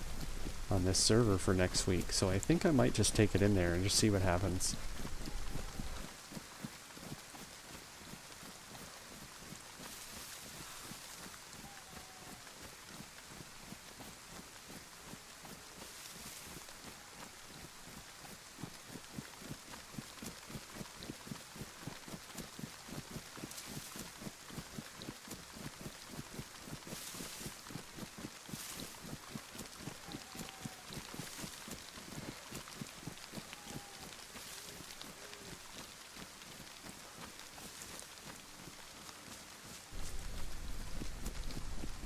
on this server for next week, so I think I might just take it in there and just see what happens.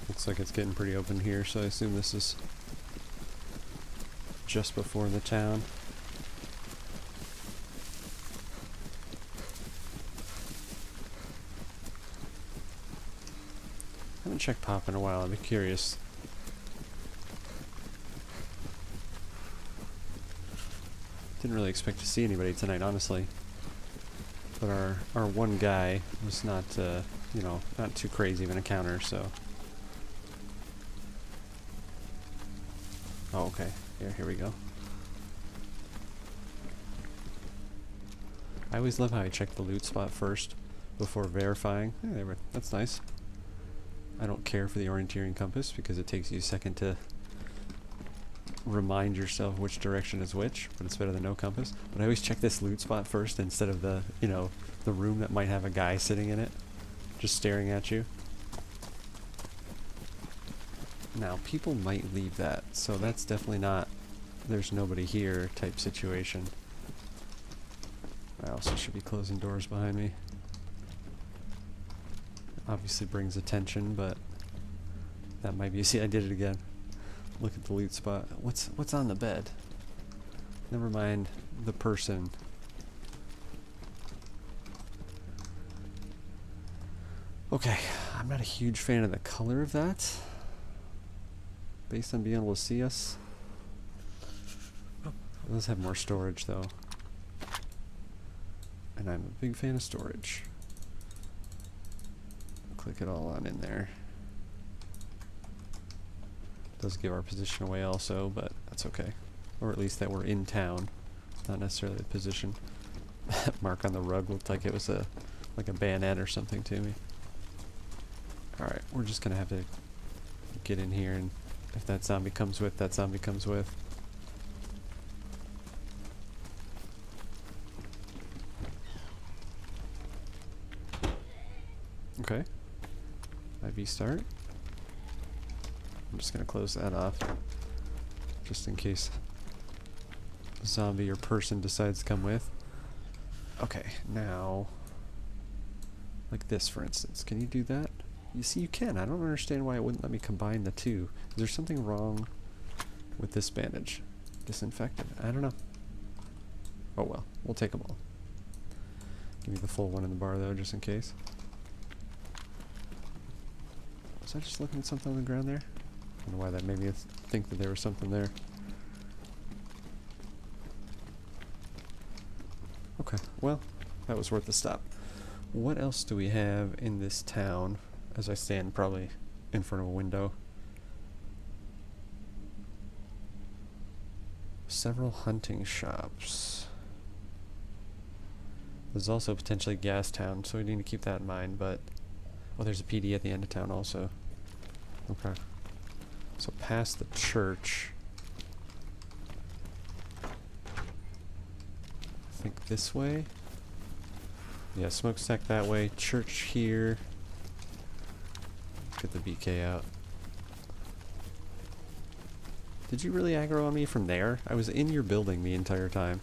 Looks like it's getting pretty open here, so I assume this is just before the town. I haven't checked pop in a while, I'd be curious. Didn't really expect to see anybody tonight, honestly. But our one guy was not, you know, not too crazy of an encounter, so... Oh, okay. Here we go. I always love how I check the loot spot first before verifying. Hey, that's nice. I don't care for the orienteering compass because it takes you a second to remind yourself which direction is which, but it's better than no compass. But I always check this loot spot first instead of the, you know, the room that might have a guy sitting in it, just staring at you. Now, people might leave that, so that's definitely not there's nobody here type situation. I also should be closing doors behind me. Obviously brings attention, but that might be... See, I did it again. Look at the loot spot. What's on the bed? Never mind the person. Okay, I'm not a huge fan of the color of that. Based on being able to see us. It does have more storage though. And I'm a big fan of storage. Click it all on in there. Does give our position away also, but that's okay. Or at least that we're in town. Not necessarily the position. That mark on the rug looked like it was like a bayonet or something to me. Alright, we're just gonna have to get in here, and if that zombie comes with, that zombie comes with. Okay. IV start. I'm just gonna close that off. Just in case a zombie or person decides to come with. Okay, now... Like this, for instance. Can you do that? You see, you can. I don't understand why it wouldn't let me combine the two. Is there something wrong with this bandage? Disinfected. I don't know. Oh well. We'll take them all. Give me the full one in the bar, though, just in case. Was I just looking at something on the ground there? I don't know why that made me think that there was something there. Okay, well, that was worth the stop. What else do we have in this town? As I stand probably in front of a window. Several hunting shops. There's also potentially gas town, so we need to keep that in mind, but... Oh, there's a PD at the end of town also. Okay. So past the church... I think this way? Yeah, smokestack that way, church here. Get the BK out. Did you really aggro on me from there? I was in your building the entire time.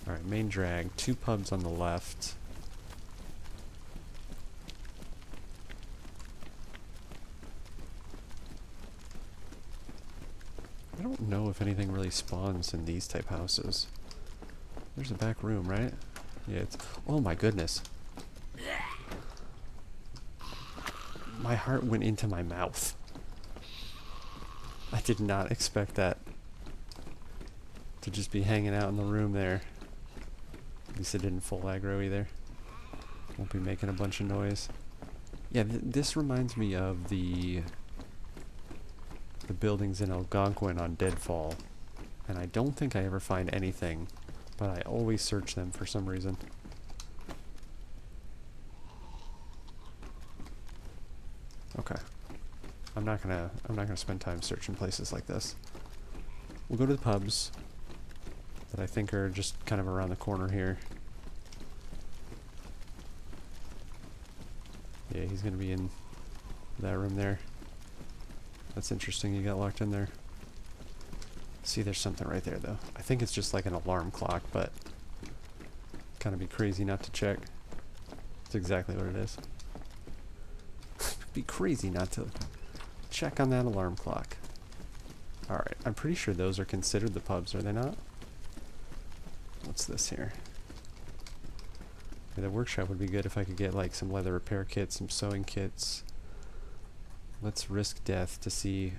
Alright, main drag. 2 pubs on the left. I don't know if anything really spawns in these type houses. There's a back room, right? Yeah, it's... Oh my goodness. My heart went into my mouth. I did not expect that to just be hanging out in the room there. At least it didn't full aggro either. Won't be making a bunch of noise. Yeah, this reminds me of the buildings in Algonquin on Deadfall. And I don't think I ever find anything, but I always search them for some reason. Okay. I'm not gonna spend time searching places like this. We'll go to the pubs that I think are just kind of around the corner here. Yeah, he's gonna be in that room there. That's interesting, you got locked in there. See, there's something right there though. I think it's just like an alarm clock, but kind of be crazy not to check. That's exactly what it is. Be crazy not to check on that alarm clock. Alright, I'm pretty sure those are considered the pubs, are they not? What's this here? Okay, the workshop would be good if I could get like some leather repair kits, some sewing kits. Let's risk death to see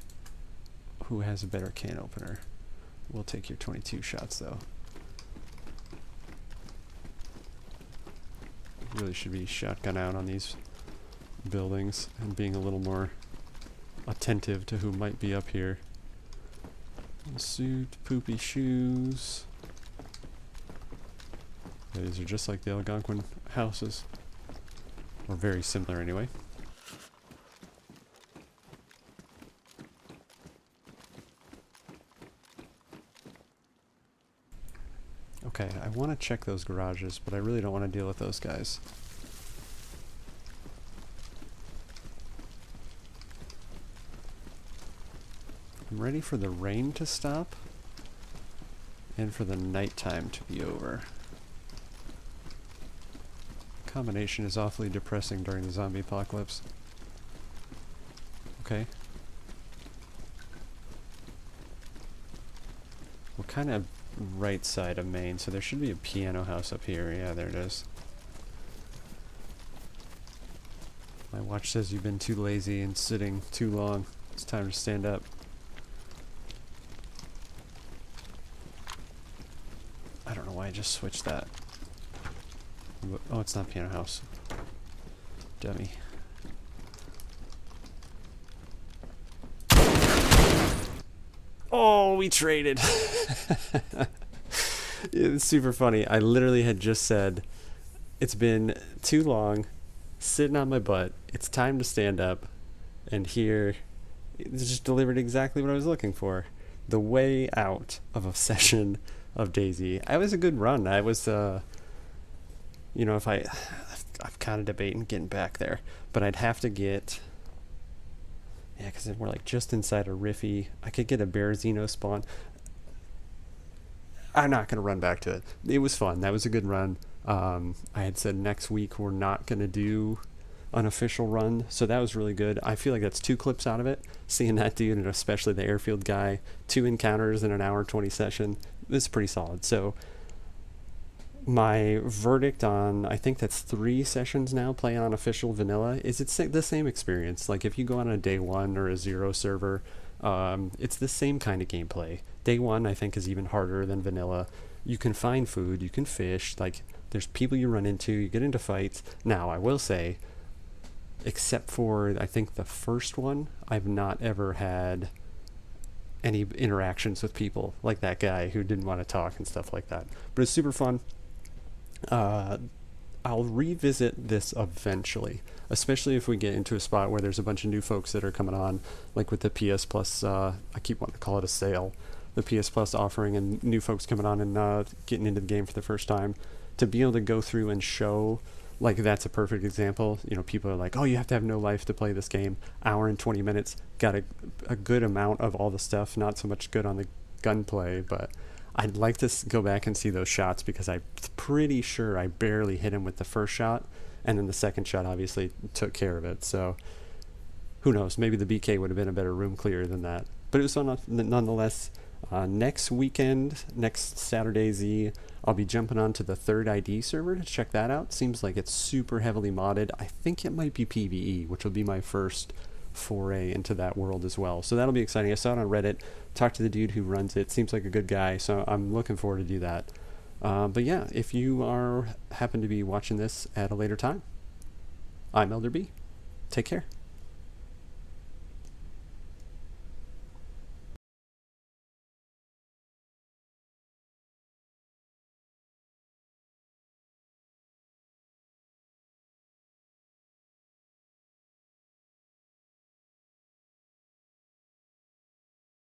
who has a better can opener. We'll take your 22 shots though. Really should be shotgun out on these buildings and being a little more attentive to who might be up here. Suit, poopy shoes. Yeah, these are just like the Algonquin houses. Or very similar anyway. Okay, I want to check those garages, but I really don't want to deal with those guys. I'm ready for the rain to stop and for the nighttime to be over. The combination is awfully depressing during the zombie apocalypse. Okay. We're kind of right side of Main, so there should be a piano house up here. Yeah, there it is. My watch says you've been too lazy and sitting too long. It's time to stand up. I don't know why I just switched that. Oh, it's not piano house. Dummy. Oh, we traded. It's super funny. I literally had just said, it's been too long, sitting on my butt. It's time to stand up. And here, it just delivered exactly what I was looking for. The way out of a session of dayz. It was a good run. I was, you know, I'm kind of debating getting back there, but I'd have to get, yeah, because we're like just inside a Riffy. I could get a Bear Xeno spawn. I'm not going to run back to it. It was fun. That was a good run. I had said next week we're not going to do an official run, so that was really good. I feel like that's 2 clips out of it. Seeing that dude, and especially the airfield guy, 2 encounters in an hour 20 session, this is pretty solid. So my verdict on, I think that's 3 sessions now playing on official vanilla, is it's the same experience. Like if you go on a day 1 or a 0 server, it's the same kind of gameplay. Day 1 I think is even harder than vanilla. You can find food, you can fish, like there's people you run into, you get into fights. Now I will say, except for I think the first one, I've not ever had any interactions with people like that guy who didn't want to talk and stuff like that. But it's super fun. Uh, I'll revisit this eventually, especially if we get into a spot where there's a bunch of new folks that are coming on, like with the PS Plus. I keep wanting to call it a sale. The PS Plus offering and new folks coming on and getting into the game for the first time. To be able to go through and show, like, that's a perfect example. You know, people are like, oh, you have to have no life to play this game. Hour and 20 minutes. Got a good amount of all the stuff. Not so much good on the gunplay, but I'd like to go back and see those shots because I'm pretty sure I barely hit him with the first shot, and then the second shot obviously took care of it. So who knows? Maybe the BK would have been a better room clear than that. But it was nonetheless. Next weekend, next saturDayZ, I'll be jumping onto the 3rd server to check that out. Seems like it's super heavily modded. I think it might be PvE, which will be my first foray into that world as well. So that'll be exciting. I saw it on Reddit, talked to the dude who runs it. Seems like a good guy, so I'm looking forward to do that. But yeah, if you happen to be watching this at a later time, I'm elderb. Take care.